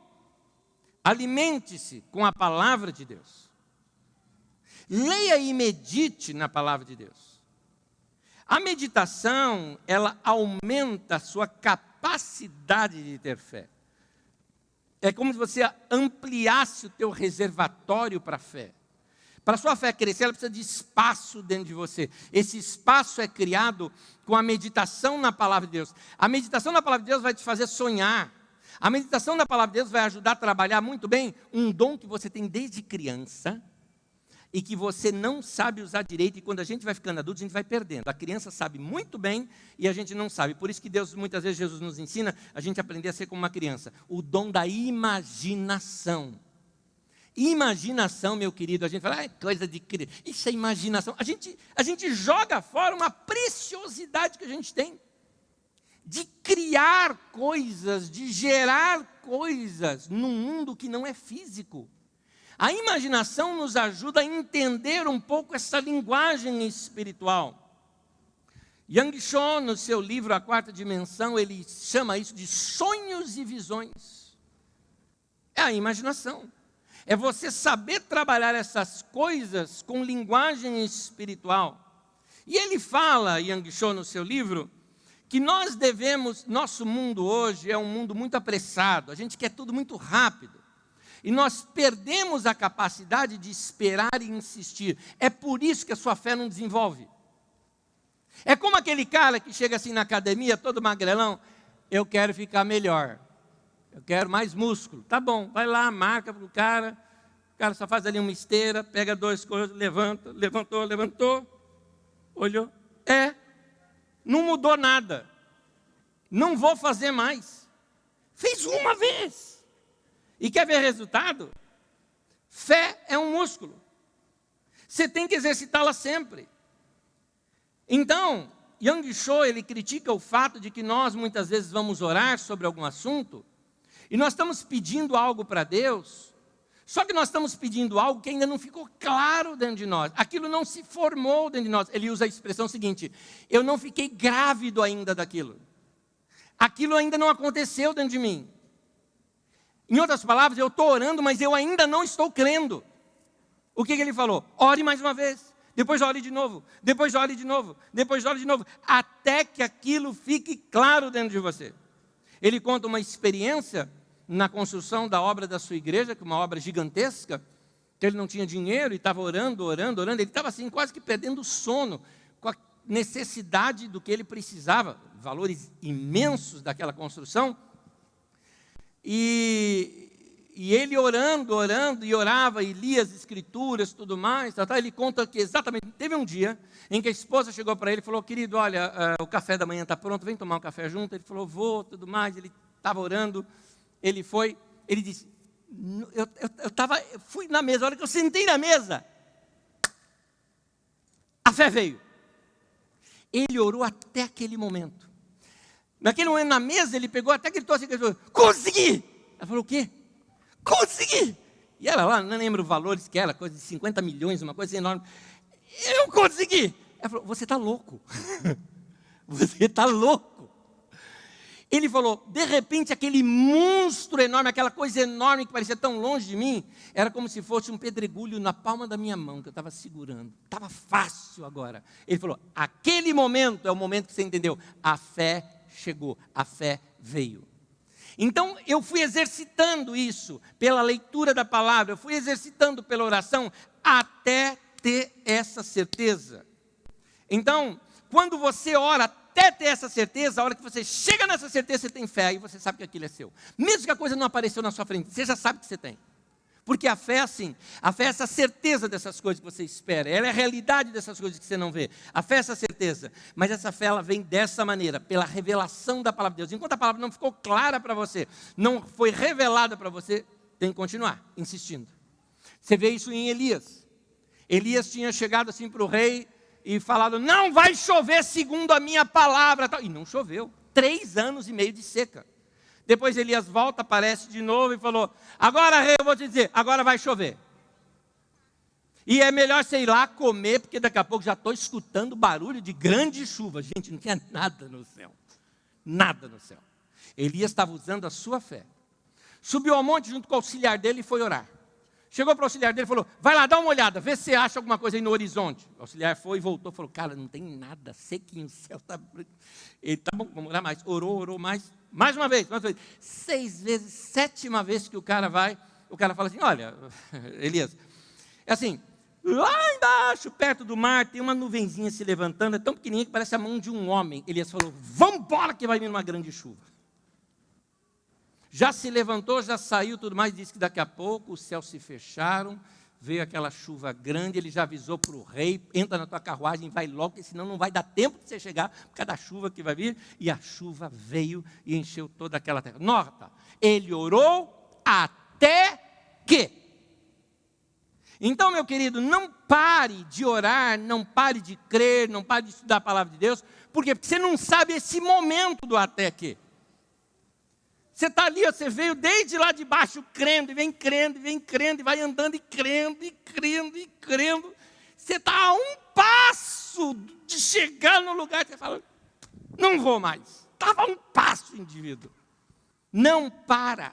alimente-se com a palavra de Deus. Leia e medite na palavra de Deus. A meditação, ela aumenta a sua capacidade de ter fé. É como se você ampliasse o teu reservatório para a fé. Para a sua fé crescer, ela precisa de espaço dentro de você. Esse espaço é criado com a meditação na palavra de Deus. A meditação na palavra de Deus vai te fazer sonhar. A meditação na palavra de Deus vai ajudar a trabalhar muito bem um dom que você tem desde criança, e que você não sabe usar direito, e quando a gente vai ficando adulto, a gente vai perdendo. A criança sabe muito bem e a gente não sabe. Por isso que Deus, muitas vezes, Jesus nos ensina a gente aprender a ser como uma criança. O dom da imaginação. Imaginação, meu querido, a gente fala, é coisa de criança. Isso é imaginação. A gente joga fora uma preciosidade que a gente tem. De criar coisas, de gerar coisas num mundo que não é físico. A imaginação nos ajuda a entender um pouco essa linguagem espiritual. Yang Cho, no seu livro A Quarta Dimensão, ele chama isso de sonhos e visões. É a imaginação. É você saber trabalhar essas coisas com linguagem espiritual. E ele fala, Yang Cho, no seu livro, que nosso mundo hoje é um mundo muito apressado, a gente quer tudo muito rápido. E nós perdemos a capacidade de esperar e insistir. É por isso que a sua fé não desenvolve. É como aquele cara que chega assim na academia, todo magrelão, eu quero ficar melhor, eu quero mais músculo. Tá bom, vai lá, marca para o cara só faz ali uma esteira, pega 2 coisas, levanta, levantou. olhou. Não mudou nada. Não vou fazer mais. Fez uma vez. E quer ver resultado? Fé é um músculo. Você tem que exercitá-la sempre. Então, Yang Cho, ele critica o fato de que nós muitas vezes vamos orar sobre algum assunto e nós estamos pedindo algo para Deus, só que nós estamos pedindo algo que ainda não ficou claro dentro de nós. Aquilo não se formou dentro de nós. Ele usa a expressão seguinte: eu não fiquei grávido ainda daquilo. Aquilo ainda não aconteceu dentro de mim. Em outras palavras, eu estou orando, mas eu ainda não estou crendo. O que ele falou? Ore mais uma vez. Depois ore de novo. Depois ore de novo. Depois ore de novo. Até que aquilo fique claro dentro de você. Ele conta uma experiência na construção da obra da sua igreja, que é uma obra gigantesca, que ele não tinha dinheiro e estava orando. Ele estava assim, quase que perdendo o sono, com a necessidade do que ele precisava, valores imensos daquela construção. E ele orando, e orava, e lia as escrituras, tudo mais, ele conta que exatamente, teve um dia em que a esposa chegou para ele e falou: querido, olha, o café da manhã está pronto, vem tomar um café junto. Ele falou: vou, tudo mais. Ele estava orando, ele foi, ele disse, eu fui na mesa, a hora que eu sentei na mesa, a fé veio. Ele orou até aquele momento. Naquele momento na mesa, ele pegou, até gritou assim, consegui! Ela falou: o quê? Consegui! E ela lá, não lembro os valores que era, coisa de 50 milhões, uma coisa enorme. Eu consegui! Ela falou: você está louco. Você está louco. Ele falou, de repente, aquele monstro enorme, aquela coisa enorme que parecia tão longe de mim, era como se fosse um pedregulho na palma da minha mão, que eu estava segurando. Estava fácil agora. Ele falou, aquele momento é o momento que você entendeu. A fé chegou, a fé veio. Então, eu fui exercitando isso pela leitura da palavra, eu fui exercitando pela oração, até ter essa certeza. Então, quando você ora, até ter essa certeza, a hora que você chega nessa certeza, você tem fé, e você sabe que aquilo é seu. Mesmo que a coisa não apareceu na sua frente, você já sabe que você tem. Porque a fé é assim, a fé é essa certeza dessas coisas que você espera, ela é a realidade dessas coisas que você não vê. A fé é essa certeza, mas essa fé ela vem dessa maneira, pela revelação da palavra de Deus. Enquanto a palavra não ficou clara para você, não foi revelada para você, tem que continuar insistindo. Você vê isso em Elias. Elias tinha chegado assim para o rei e falado, não vai chover segundo a minha palavra. E não choveu, 3 anos e meio de seca. Depois Elias volta, aparece de novo e falou, agora rei, eu vou te dizer, agora vai chover. E é melhor você ir lá comer, porque daqui a pouco já estou escutando barulho de grande chuva. Gente, não tinha nada no céu. Nada no céu. Elias estava usando a sua fé. Subiu ao monte junto com o auxiliar dele e foi orar. Chegou para o auxiliar dele e falou, vai lá, dá uma olhada, vê se você acha alguma coisa aí no horizonte. O auxiliar foi e voltou, falou, cara, não tem nada, sequinho, o céu está... Ele, tá bom, vamos orar mais. Orou mais uma vez. 6 vezes, 7ª vez que o cara vai, o cara fala assim, olha, Elias, é assim, lá embaixo, perto do mar, tem uma nuvenzinha se levantando, é tão pequenininha que parece a mão de um homem. Elias falou, vamos embora que vai vir uma grande chuva. Já se levantou, já saiu, tudo mais, disse que daqui a pouco os céus se fecharam, veio aquela chuva grande, ele já avisou para o rei, entra na tua carruagem, vai logo, porque senão não vai dar tempo de você chegar, por causa da chuva que vai vir, e a chuva veio e encheu toda aquela terra. Nota, ele orou até que. Então, meu querido, não pare de orar, não pare de crer, não pare de estudar a palavra de Deus, por quê? Porque você não sabe esse momento do até que. Você está ali, você veio desde lá de baixo crendo, e vem crendo, e vai andando e crendo, e crendo, e crendo. Você está a um passo de chegar no lugar que você fala, não vou mais. Estava a um passo, indivíduo. Não para,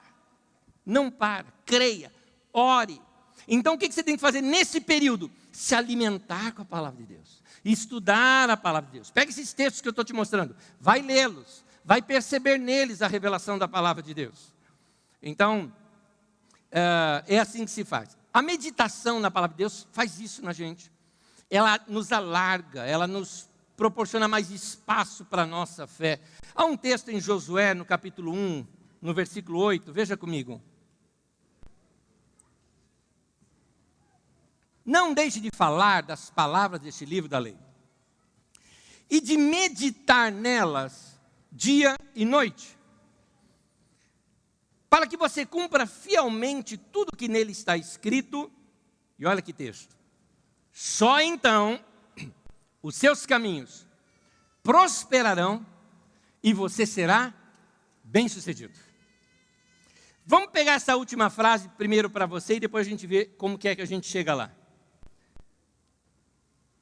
creia, ore. Então o que você tem que fazer nesse período? Se alimentar com a palavra de Deus, estudar a palavra de Deus. Pega esses textos que eu estou te mostrando, vai lê-los. Vai perceber neles a revelação da palavra de Deus. Então, é assim que se faz. A meditação na palavra de Deus faz isso na gente. Ela nos alarga, ela nos proporciona mais espaço para a nossa fé. Há um texto em Josué, no capítulo 1, no versículo 8, veja comigo. Não deixe de falar das palavras deste livro da lei. e de meditar nelas dia e noite, para que você cumpra fielmente tudo que nele está escrito. E olha que texto: só então os seus caminhos prosperarão e você será bem-sucedido. Vamos pegar essa última frase primeiro para você e depois a gente vê como que é que a gente chega lá.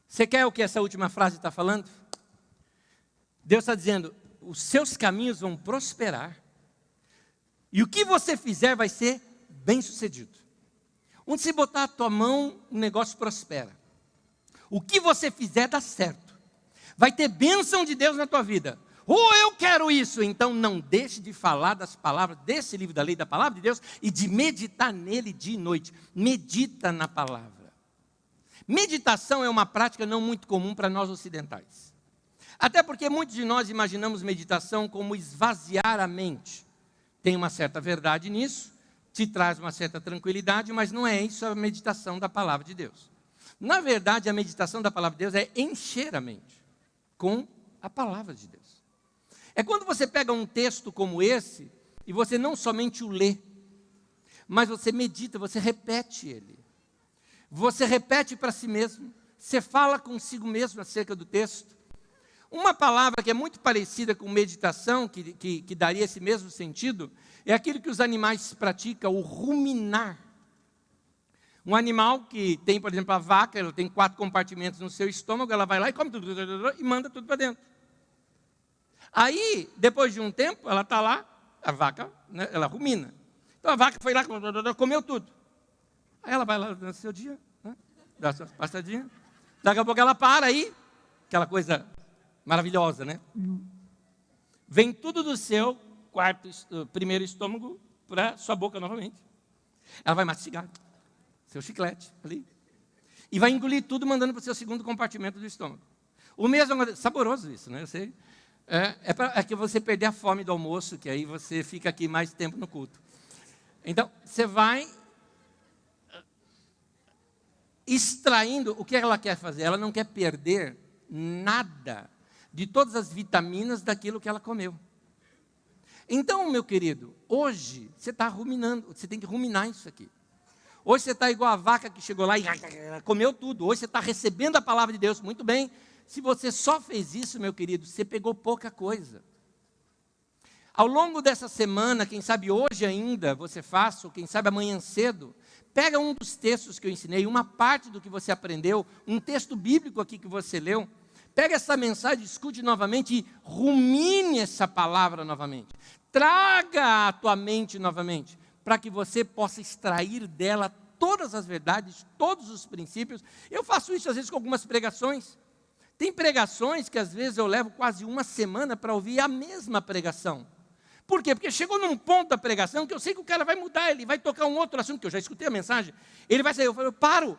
Você quer o que essa última frase está falando? Deus está dizendo: os seus caminhos vão prosperar e o que você fizer vai ser bem-sucedido. Onde você botar a tua mão, o negócio prospera. O que você fizer dá certo. Vai ter bênção de Deus na tua vida. Ou eu quero isso, então não deixe de falar das palavras desse livro da lei, da palavra de Deus, e de meditar nele dia e noite. Medita na palavra. Meditação é uma prática não muito comum para nós ocidentais. Até porque muitos de nós imaginamos meditação como esvaziar a mente. Tem uma certa verdade nisso, te traz uma certa tranquilidade, mas não é isso a meditação da palavra de Deus. Na verdade, a meditação da palavra de Deus é encher a mente com a palavra de Deus. É quando você pega um texto como esse e você não somente o lê, mas você medita, você repete ele. Você repete para si mesmo, você fala consigo mesmo acerca do texto. Uma palavra que é muito parecida com meditação, que daria esse mesmo sentido, é aquilo que os animais praticam, o ruminar. Um animal que tem, por exemplo, a vaca, ela tem 4 compartimentos no seu estômago, ela vai lá e come tudo, e manda tudo para dentro. Aí, depois de um tempo, ela está lá, a vaca, né, ela rumina. Então a vaca foi lá, comeu tudo. Aí ela vai lá no seu dia, né, dá a sua passadinha, daqui a pouco ela para aí, aquela coisa maravilhosa, né? Vem tudo do seu primeiro estômago para sua boca novamente. Ela vai mastigar seu chiclete ali e vai engolir tudo, mandando para o seu segundo compartimento do estômago. O mesmo, saboroso isso, né? Eu sei. É que você perder a fome do almoço, que aí você fica aqui mais tempo no culto. Então, você vai extraindo o que ela quer fazer. Ela não quer perder nada de todas as vitaminas daquilo que ela comeu. Então, meu querido, hoje você está ruminando, você tem que ruminar isso aqui. Hoje você está igual a vaca que chegou lá e comeu tudo. Hoje você está recebendo a palavra de Deus, muito bem. Se você só fez isso, meu querido, você pegou pouca coisa. Ao longo dessa semana, quem sabe hoje ainda você faça, ou quem sabe amanhã cedo, pega um dos textos que eu ensinei, uma parte do que você aprendeu, um texto bíblico aqui que você leu, pega essa mensagem, escute novamente e rumine essa palavra novamente. Traga à tua mente novamente, para que você possa extrair dela todas as verdades, todos os princípios. Eu faço isso às vezes com algumas pregações. Tem pregações que às vezes eu levo quase uma semana para ouvir a mesma pregação. Por quê? Porque chegou num ponto da pregação que eu sei que o cara vai mudar, ele vai tocar um outro assunto, que eu já escutei a mensagem, ele vai sair, eu falo,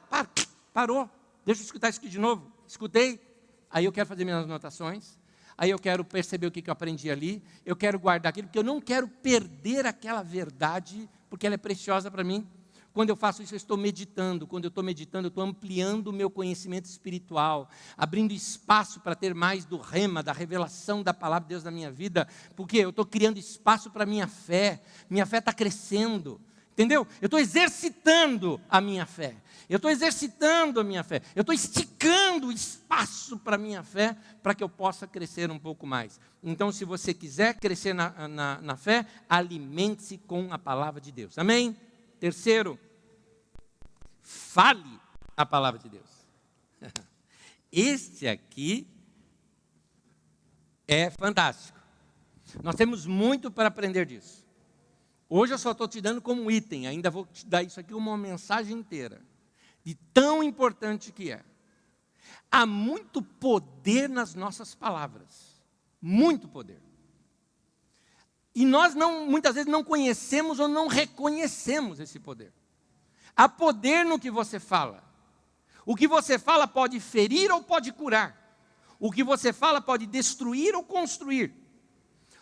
parou, deixa eu escutar isso aqui de novo. Escutei, aí eu quero fazer minhas anotações, aí eu quero perceber o que eu aprendi ali, eu quero guardar aquilo, porque eu não quero perder aquela verdade, porque ela é preciosa para mim. Quando eu faço isso, eu estou meditando. Quando eu estou meditando, eu estou ampliando o meu conhecimento espiritual, abrindo espaço para ter mais do rema, da revelação da palavra de Deus na minha vida, porque eu estou criando espaço para a minha fé está crescendo, entendeu? Eu estou exercitando a minha fé, eu estou esticando o espaço para a minha fé, para que eu possa crescer um pouco mais. Então, se você quiser crescer na fé, alimente-se com a palavra de Deus, amém? Terceiro, fale a palavra de Deus. Este aqui é fantástico. Nós temos muito para aprender disso. Hoje eu só estou te dando como um item, ainda vou te dar isso aqui uma mensagem inteira, de tão importante que é. Há muito poder nas nossas palavras, muito poder. E nós muitas vezes não conhecemos ou não reconhecemos esse poder. Há poder no que você fala. O que você fala pode ferir ou pode curar. O que você fala pode destruir ou construir.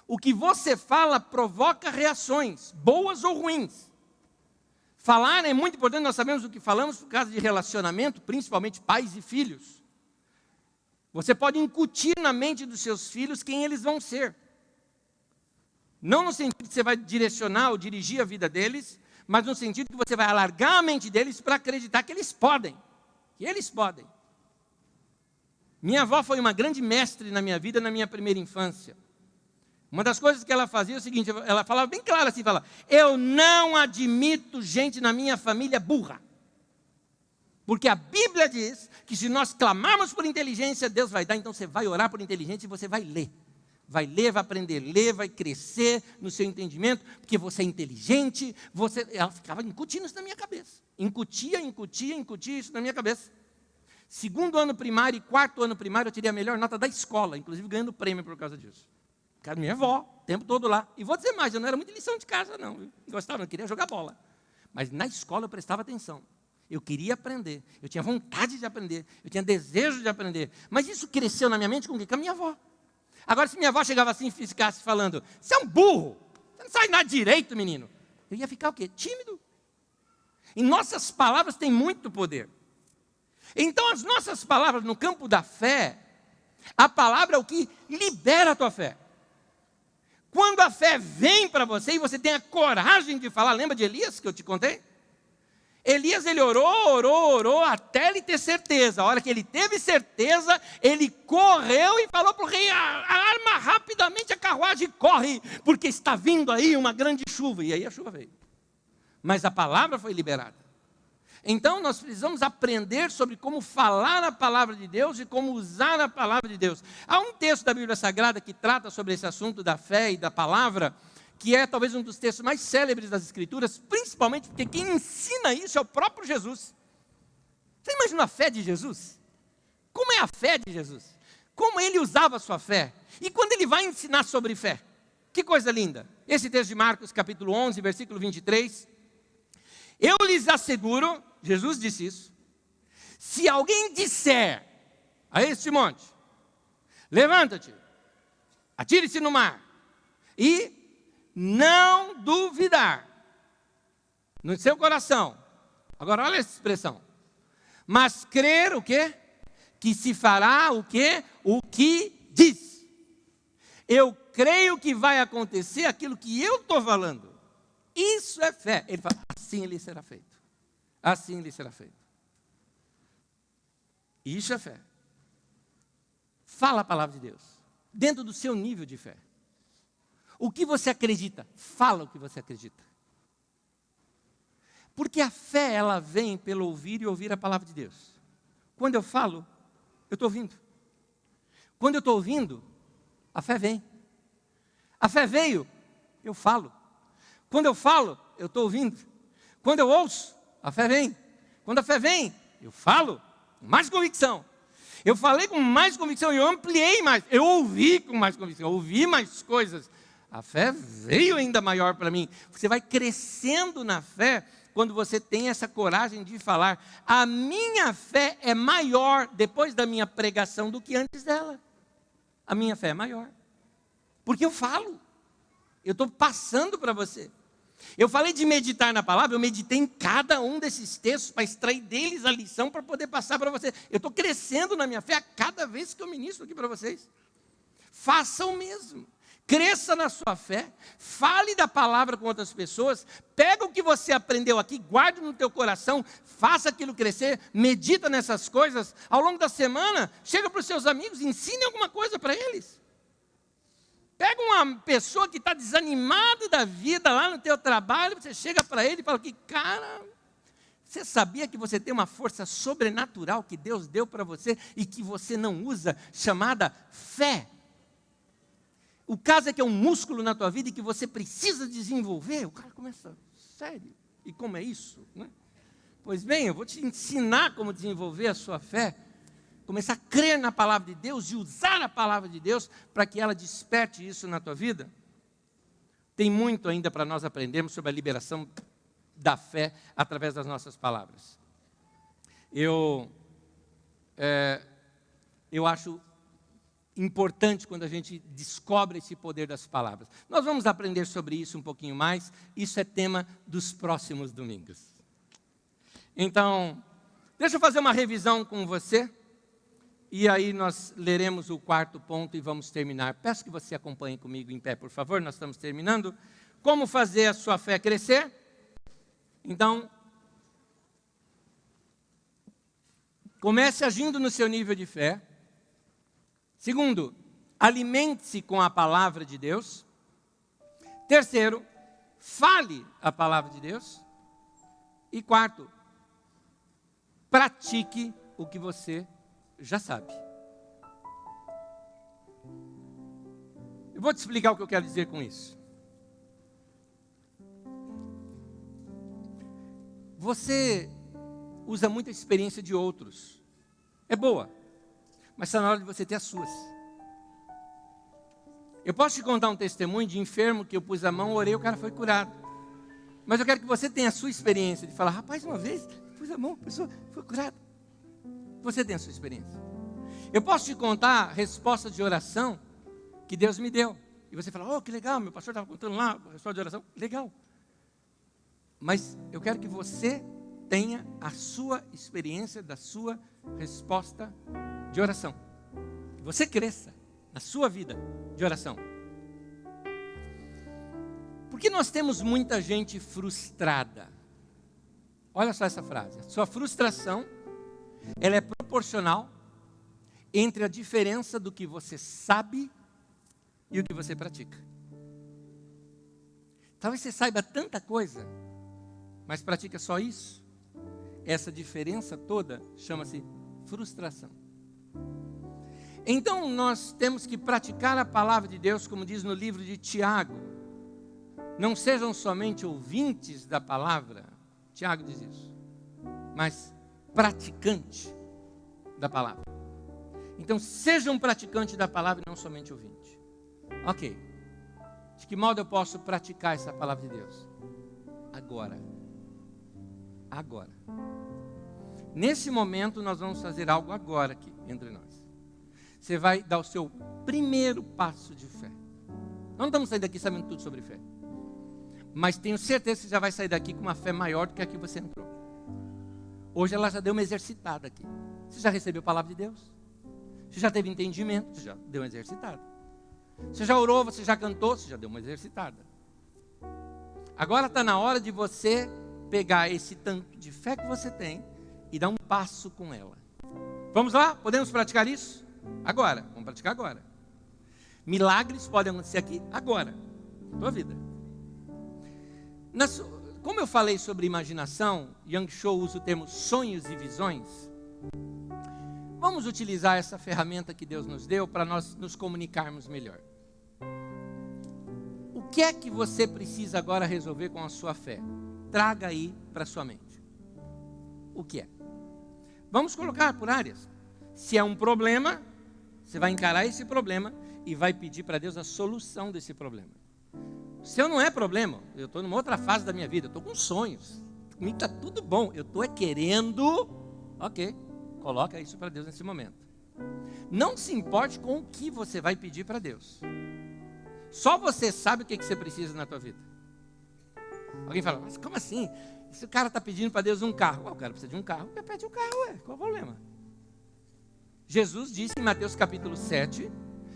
O que você fala provoca reações, boas ou ruins. Falar é muito importante, nós sabemos o que falamos por causa de relacionamento, principalmente pais e filhos. Você pode incutir na mente dos seus filhos quem eles vão ser. Não no sentido que você vai direcionar ou dirigir a vida deles, mas no sentido que você vai alargar a mente deles para acreditar que eles podem. Que eles podem. Minha avó foi uma grande mestre na minha vida, na minha primeira infância. Uma das coisas que ela fazia é o seguinte, ela falava bem claro assim, eu não admito gente na minha família burra. Porque a Bíblia diz que se nós clamarmos por inteligência, Deus vai dar, então você vai orar por inteligência e você vai ler. Vai ler, vai aprender a ler, vai crescer no seu entendimento, porque você é inteligente, ela ficava incutindo isso na minha cabeça. Incutia isso na minha cabeça. 2º ano primário e 4º ano primário eu tirei a melhor nota da escola, inclusive ganhando prêmio por causa disso. Cara, minha avó, o tempo todo lá. E vou dizer mais, eu não era muito lição de casa, não. Eu gostava, eu queria jogar bola. Mas na escola eu prestava atenção. Eu queria aprender, eu tinha vontade de aprender, eu tinha desejo de aprender. Mas isso cresceu na minha mente com o quê? Com a minha avó. Agora, se minha avó chegava assim e ficasse falando, você é um burro, você não sabe nada direito, menino. Eu ia ficar o quê? Tímido. E nossas palavras têm muito poder. Então, as nossas palavras no campo da fé, a palavra é o que libera a tua fé. Quando a fé vem para você e você tem a coragem de falar, lembra de Elias que eu te contei? Elias, ele orou, até ele ter certeza. A hora que ele teve certeza, ele correu e falou para o rei, arma rapidamente a carruagem e corre, porque está vindo aí uma grande chuva. E aí a chuva veio. Mas a palavra foi liberada. Então, nós precisamos aprender sobre como falar a palavra de Deus e como usar a palavra de Deus. Há um texto da Bíblia Sagrada que trata sobre esse assunto da fé e da palavra, que é talvez um dos textos mais célebres das Escrituras, principalmente porque quem ensina isso é o próprio Jesus. Você imagina a fé de Jesus? Como é a fé de Jesus? Como ele usava a sua fé? E quando ele vai ensinar sobre fé? Que coisa linda! Esse texto de Marcos, capítulo 11, versículo 23. Eu lhes asseguro, Jesus disse isso, se alguém disser a este monte, levanta-te, atire-se no mar, e não duvidar no seu coração. Agora olha essa expressão. Mas crer o quê? Que se fará o quê? O que diz. Eu creio que vai acontecer aquilo que eu estou falando. Isso é fé. Ele fala, assim lhe será feito. Assim lhe será feito. Isso é fé. Fala a palavra de Deus. Dentro do seu nível de fé. O que você acredita? Fala o que você acredita. Porque a fé, ela vem pelo ouvir e ouvir a palavra de Deus. Quando eu falo, eu estou ouvindo. Quando eu estou ouvindo, a fé vem. A fé veio, eu falo. Quando eu falo, eu estou ouvindo. Quando eu ouço, a fé vem. Quando a fé vem, eu falo com mais convicção. Eu falei com mais convicção, eu ampliei mais. Eu ouvi com mais convicção, eu ouvi mais coisas. A fé veio ainda maior para mim. Você vai crescendo na fé quando você tem essa coragem de falar. A minha fé é maior depois da minha pregação do que antes dela. A minha fé é maior. Porque eu falo. Eu estou passando para você. Eu falei de meditar na palavra, eu meditei em cada um desses textos para extrair deles a lição para poder passar para você. Eu estou crescendo na minha fé a cada vez que eu ministro aqui para vocês. Faça o mesmo. Cresça na sua fé, fale da palavra com outras pessoas, pega o que você aprendeu aqui, guarde no teu coração, faça aquilo crescer, medita nessas coisas, ao longo da semana, chega para os seus amigos, ensine alguma coisa para eles. Pega uma pessoa que está desanimada da vida lá no teu trabalho, você chega para ele e fala que, cara, você sabia que você tem uma força sobrenatural que Deus deu para você e que você não usa, chamada fé? O caso é que é um músculo na tua vida e que você precisa desenvolver. O cara começa, sério? E como é isso? Né? Pois bem, eu vou te ensinar como desenvolver a sua fé. Começar a crer na palavra de Deus e usar a palavra de Deus para que ela desperte isso na tua vida. Tem muito ainda para nós aprendermos sobre a liberação da fé através das nossas palavras. Eu acho importante quando a gente descobre esse poder das palavras. Nós vamos aprender sobre isso um pouquinho mais. Isso é tema dos próximos domingos. Então, deixa eu fazer uma revisão com você. E aí nós leremos o 4º ponto e vamos terminar. Peço que você acompanhe comigo em pé, por favor, nós estamos terminando. Como fazer a sua fé crescer? Então, comece agindo no seu nível de fé. Segundo, alimente-se com a palavra de Deus. Terceiro, fale a palavra de Deus. E 4º, pratique o que você já sabe. Eu vou te explicar o que eu quero dizer com isso. Você usa muita experiência de outros. É boa, mas está na hora de você ter as suas. Eu posso te contar um testemunho de enfermo que eu pus a mão, orei, o cara foi curado. Mas eu quero que você tenha a sua experiência de falar, rapaz, uma vez, pus a mão, a pessoa foi curada. Você tem a sua experiência. Eu posso te contar a resposta de oração que Deus me deu. E você fala, oh, que legal, meu pastor estava contando lá a resposta de oração. Legal. Mas eu quero que você tenha a sua experiência da sua resposta de oração. Que você cresça na sua vida de oração. Porque nós temos muita gente frustrada. Olha só essa frase. A sua frustração, ela é proporcional entre a diferença do que você sabe e o que você pratica. Talvez você saiba tanta coisa, mas pratica só isso. Essa diferença toda chama-se frustração. Então nós temos que praticar a palavra de Deus, como diz no livro de Tiago. Não sejam somente ouvintes da palavra, Tiago diz isso, mas praticante da palavra. Então sejam praticantes da palavra e não somente ouvinte. Ok. De que modo eu posso praticar essa palavra de Deus? Agora. Nesse momento nós vamos fazer algo agora aqui, entre nós. Você vai dar o seu primeiro passo de fé. Nós não estamos saindo daqui sabendo tudo sobre fé. Mas tenho certeza que você já vai sair daqui com uma fé maior do que a que você entrou. Hoje ela já deu uma exercitada aqui. Você já recebeu a palavra de Deus? Você já teve entendimento? Você já deu uma exercitada. Você já orou, você já cantou? Você já deu uma exercitada. Agora está na hora de você pegar esse tanto de fé que você tem e dar um passo com ela. Vamos lá? Podemos praticar isso? Agora. Vamos praticar agora. Milagres podem acontecer aqui agora. Na tua vida. Como eu falei sobre imaginação, Yang Cho usa o termo sonhos e visões. Vamos utilizar essa ferramenta que Deus nos deu para nós nos comunicarmos melhor. O que é que você precisa agora resolver com a sua fé? Traga aí para a sua mente. O que é? Vamos colocar por áreas. Se é um problema, você vai encarar esse problema e vai pedir para Deus a solução desse problema. Se eu não é problema, eu estou numa outra fase da minha vida, eu estou com sonhos, comigo está tudo bom, eu estou querendo, ok, coloca isso para Deus nesse momento. Não se importe com o que você vai pedir para Deus. Só você sabe o que você precisa na tua vida. Alguém fala, mas como assim? Se o cara está pedindo para Deus um carro, o cara precisa de um carro, ele pede um carro, qual o problema? Jesus disse em Mateus capítulo 7,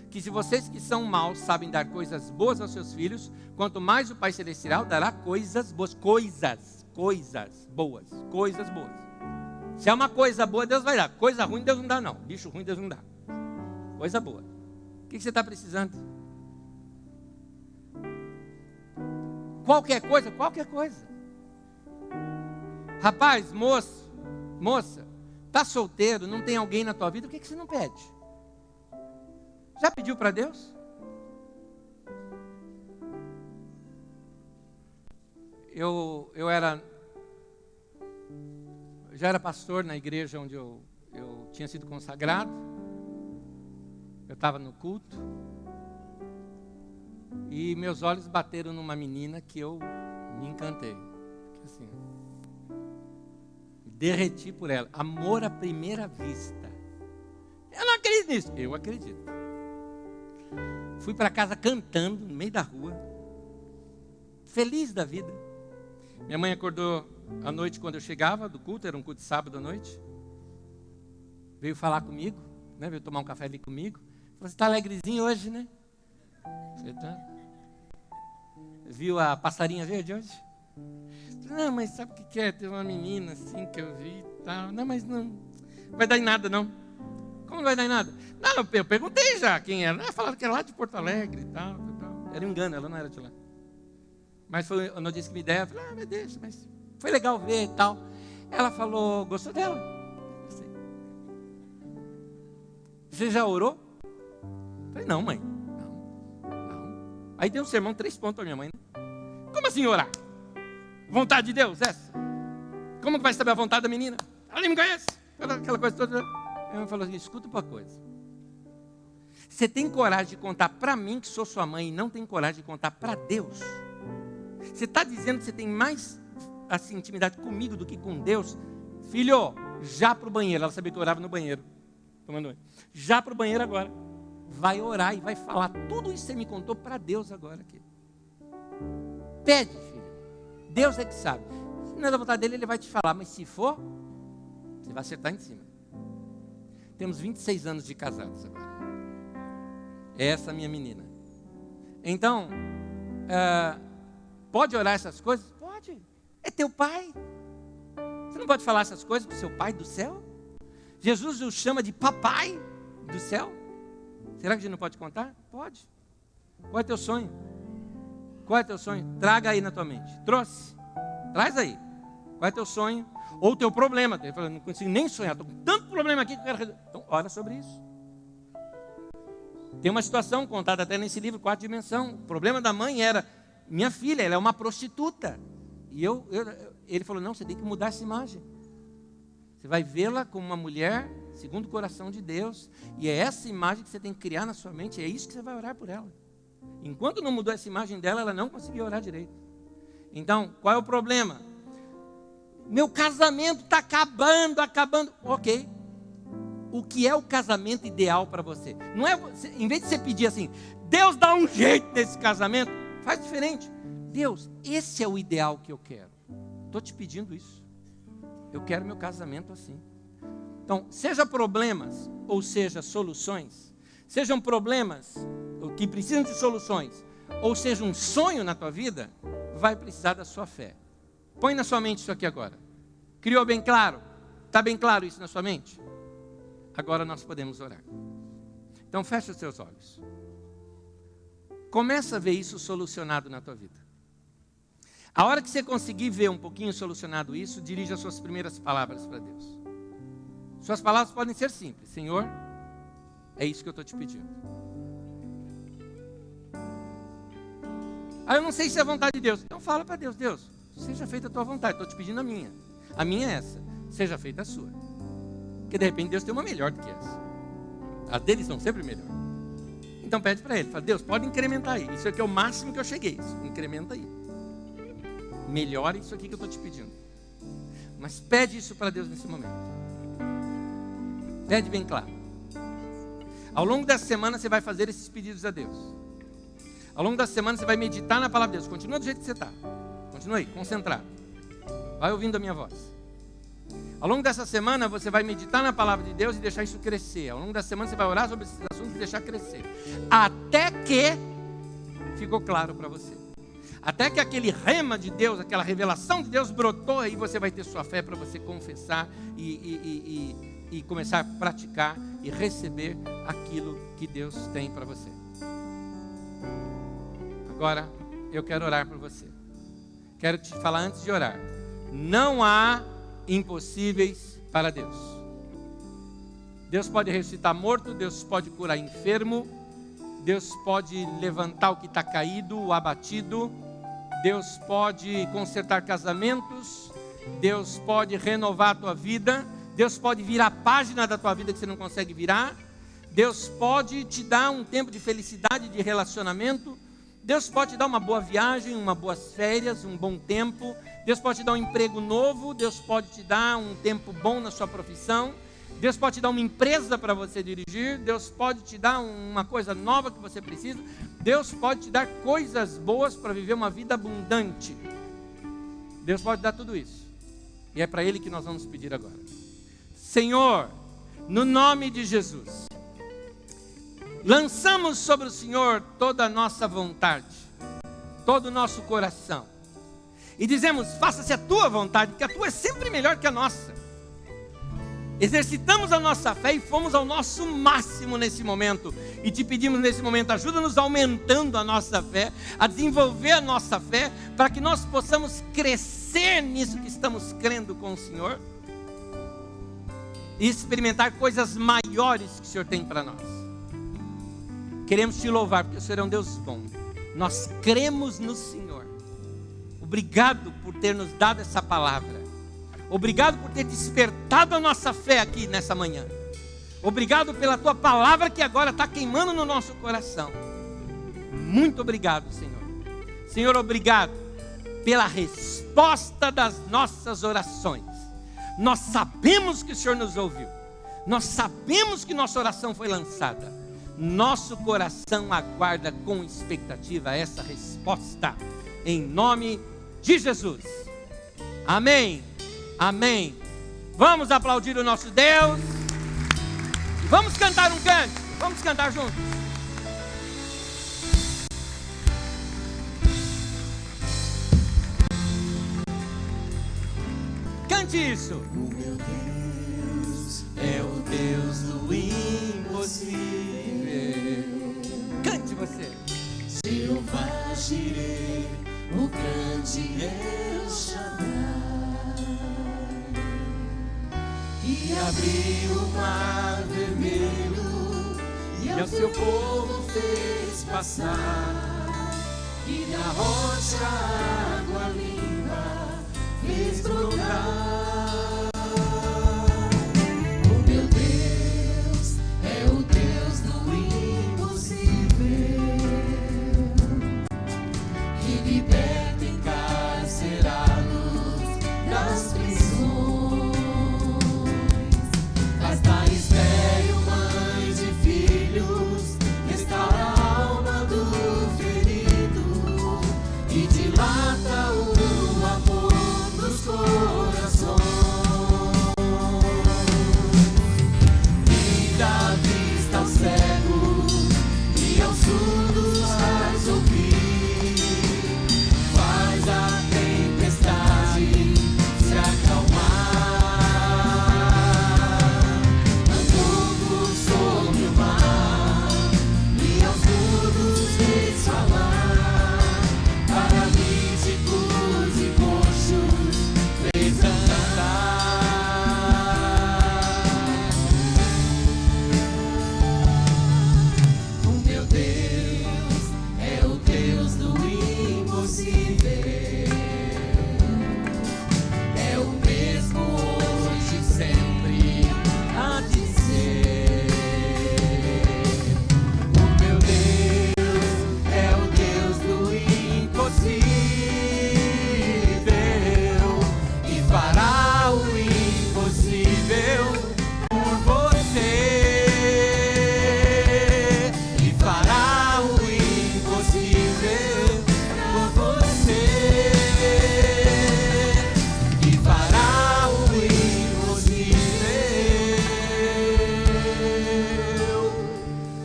que se vocês que são maus sabem dar coisas boas aos seus filhos, quanto mais o Pai Celestial dará coisas boas. Coisas boas. Se é uma coisa boa, Deus vai dar. Coisa ruim, Deus não dá não. Bicho ruim, Deus não dá. Coisa boa. O que você está precisando? Qualquer coisa. Rapaz, moça, está solteiro, não tem alguém na tua vida, o que você não pede? Já pediu para Deus? Eu já era pastor na igreja onde eu tinha sido consagrado. Eu estava no culto. E meus olhos bateram numa menina que eu me encantei. Assim, me derreti por ela. Amor à primeira vista. Eu não acredito nisso. Eu acredito. Fui para casa cantando no meio da rua, feliz da vida. Minha mãe acordou à noite quando eu chegava do culto, era um culto de sábado à noite. Veio falar comigo, né, veio tomar um café ali comigo. Falou, você está alegrezinho hoje, né? Você tá? Viu a passarinha verde hoje? Não, mas sabe o que é? Tem uma menina assim que eu vi e tal. Não, mas não vai dar em nada, não. Como não vai dar em nada? Não, eu perguntei já quem era. Falaram que era lá de Porto Alegre e tal. Era um engano, ela não era de lá. Mas foi a notícia que me deram. Eu falei, mas deixa, mas foi legal ver e tal. Ela falou, gostou dela? Você já orou? Eu falei, não, mãe. Não. Aí deu um sermão 3 pontos para minha mãe. Né? Como assim orar? Vontade de Deus, essa? Como que vai saber a vontade da menina? Ela nem me conhece. Aquela coisa toda. Ela falou assim, escuta uma coisa. Você tem coragem de contar para mim que sou sua mãe e não tem coragem de contar para Deus? Você está dizendo que você tem mais assim, intimidade comigo do que com Deus? Filho, já para o banheiro. Ela sabia que eu orava no banheiro. Tomando banho. Já para o banheiro agora. Vai orar e vai falar tudo isso que você me contou para Deus agora aqui. Pede, filho. Deus é que sabe. Se não é da vontade dele, ele vai te falar. Mas se for, você vai acertar em cima. Temos 26 anos de casados agora. Essa é a minha menina. Então, pode orar essas coisas? Pode. É teu pai. Você não pode falar essas coisas para o seu pai do céu? Jesus o chama de papai do céu. Será que a gente não pode contar? Pode. Qual é teu sonho? Qual é teu sonho? Traga aí na tua mente. Trouxe? Traz aí. Qual é teu sonho? Ou teu problema. Ele falou, não consigo nem sonhar. Estou com tanto problema aqui que eu quero resolver. Então, ora sobre isso. Tem uma situação contada até nesse livro, 4 dimensões. O problema da mãe era, minha filha, ela é uma prostituta. E ele falou, não, você tem que mudar essa imagem. Você vai vê-la como uma mulher segundo o coração de Deus. E é essa imagem que você tem que criar na sua mente. É isso que você vai orar por ela. Enquanto não mudou essa imagem dela, ela não conseguiu orar direito. Então, qual é o problema? Meu casamento está acabando. Ok. O que é o casamento ideal para você? Não é, em vez de você pedir assim, Deus dá um jeito nesse casamento, faz diferente. Deus, esse é o ideal que eu quero. Estou te pedindo isso. Eu quero meu casamento assim. Então, seja problemas ou seja soluções, sejam problemas que precisam de soluções, ou seja um sonho na tua vida, vai precisar da sua fé. Põe na sua mente isso aqui agora. Criou bem claro? Está bem claro isso na sua mente? Agora nós podemos orar. Então fecha os seus olhos. Começa a ver isso solucionado na tua vida. A hora que você conseguir ver um pouquinho solucionado isso, dirija as suas primeiras palavras para Deus. Suas palavras podem ser simples. Senhor, é isso que eu estou te pedindo. Eu não sei se é a vontade de Deus. Então fala para Deus, Deus, seja feita a tua vontade, estou te pedindo a minha. A minha é essa, seja feita a sua. Porque de repente Deus tem uma melhor do que essa. As deles são sempre melhor. Então pede para Ele, fala, Deus, pode incrementar aí. Isso aqui é o máximo que eu cheguei, incrementa aí. Melhora isso aqui que eu estou te pedindo. Mas pede isso para Deus nesse momento. Pede bem claro. Ao longo dessa semana você vai fazer esses pedidos a Deus. Ao longo da semana você vai meditar na palavra de Deus. Continua do jeito que você está. Continua aí, concentrado. Vai ouvindo a minha voz. Ao longo dessa semana você vai meditar na palavra de Deus e deixar isso crescer. Ao longo da semana você vai orar sobre esses assuntos e deixar crescer. Até que ficou claro para você. Até que aquele rema de Deus, aquela revelação de Deus brotou, aí você vai ter sua fé para você confessar e começar a praticar e receber aquilo que Deus tem para você. Agora, eu quero orar por você. Quero te falar antes de orar. Não há impossíveis para Deus. Deus pode ressuscitar morto, Deus pode curar enfermo, Deus pode levantar o que está caído, o abatido, Deus pode consertar casamentos, Deus pode renovar a tua vida, Deus pode virar a página da tua vida que você não consegue virar, Deus pode te dar um tempo de felicidade, de relacionamento, Deus pode te dar uma boa viagem, umas boas férias, um bom tempo. Deus pode te dar um emprego novo. Deus pode te dar um tempo bom na sua profissão. Deus pode te dar uma empresa para você dirigir. Deus pode te dar uma coisa nova que você precisa. Deus pode te dar coisas boas para viver uma vida abundante. Deus pode dar tudo isso. E é para Ele que nós vamos pedir agora. Senhor, no nome de Jesus. Lançamos sobre o Senhor toda a nossa vontade, todo o nosso coração. E dizemos, faça-se a tua vontade, porque a tua é sempre melhor que a nossa. Exercitamos a nossa fé e fomos ao nosso máximo nesse momento. E te pedimos nesse momento, ajuda-nos aumentando a nossa fé, a desenvolver a nossa fé, para que nós possamos crescer nisso que estamos crendo com o Senhor. E experimentar coisas maiores que o Senhor tem para nós. Queremos te louvar, porque o Senhor é um Deus bom. Nós cremos no Senhor. Obrigado por ter nos dado essa palavra. Obrigado por ter despertado a nossa fé aqui nessa manhã. Obrigado pela tua palavra que agora está queimando no nosso coração. Muito obrigado, Senhor. Senhor, obrigado pela resposta das nossas orações. Nós sabemos que o Senhor nos ouviu. Nós sabemos que nossa oração foi lançada. Nosso coração aguarda com expectativa essa resposta. Em nome de Jesus. Amém. Amém. Vamos aplaudir o nosso Deus. Vamos cantar um canto. Vamos cantar juntos. Cante isso. O meu Deus é o Deus do impossível. Cante você. Jeová Jireh, o grande El Shaddai. E abriu o mar vermelho e ao seu povo fez passar. E da rocha água limpa fez brotar. O meu Deus é o Deus do impossível, que liberta encarcerados das prisões. Faz da estéril mãe de filhos, restaura a alma do ferido e dilata o amor dos corações. E dá vista aos cegos e aos surdos faz ouvir. Faz a tempestade se acalmar. Andou sobre o mar e aos mudos fez falar. Paralíticos e coxos fez andar. O meu Deus é o Deus do impossível. É o mesmo hoje, sempre há de ser. O meu Deus é o Deus do impossível e fará o impossível por você. E fará o impossível por você. E fará o impossível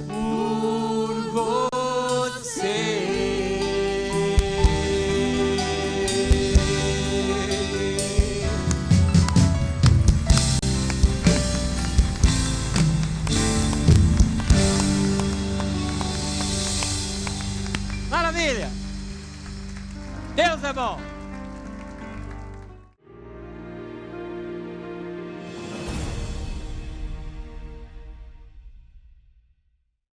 por você. Maravilha. Deus é bom.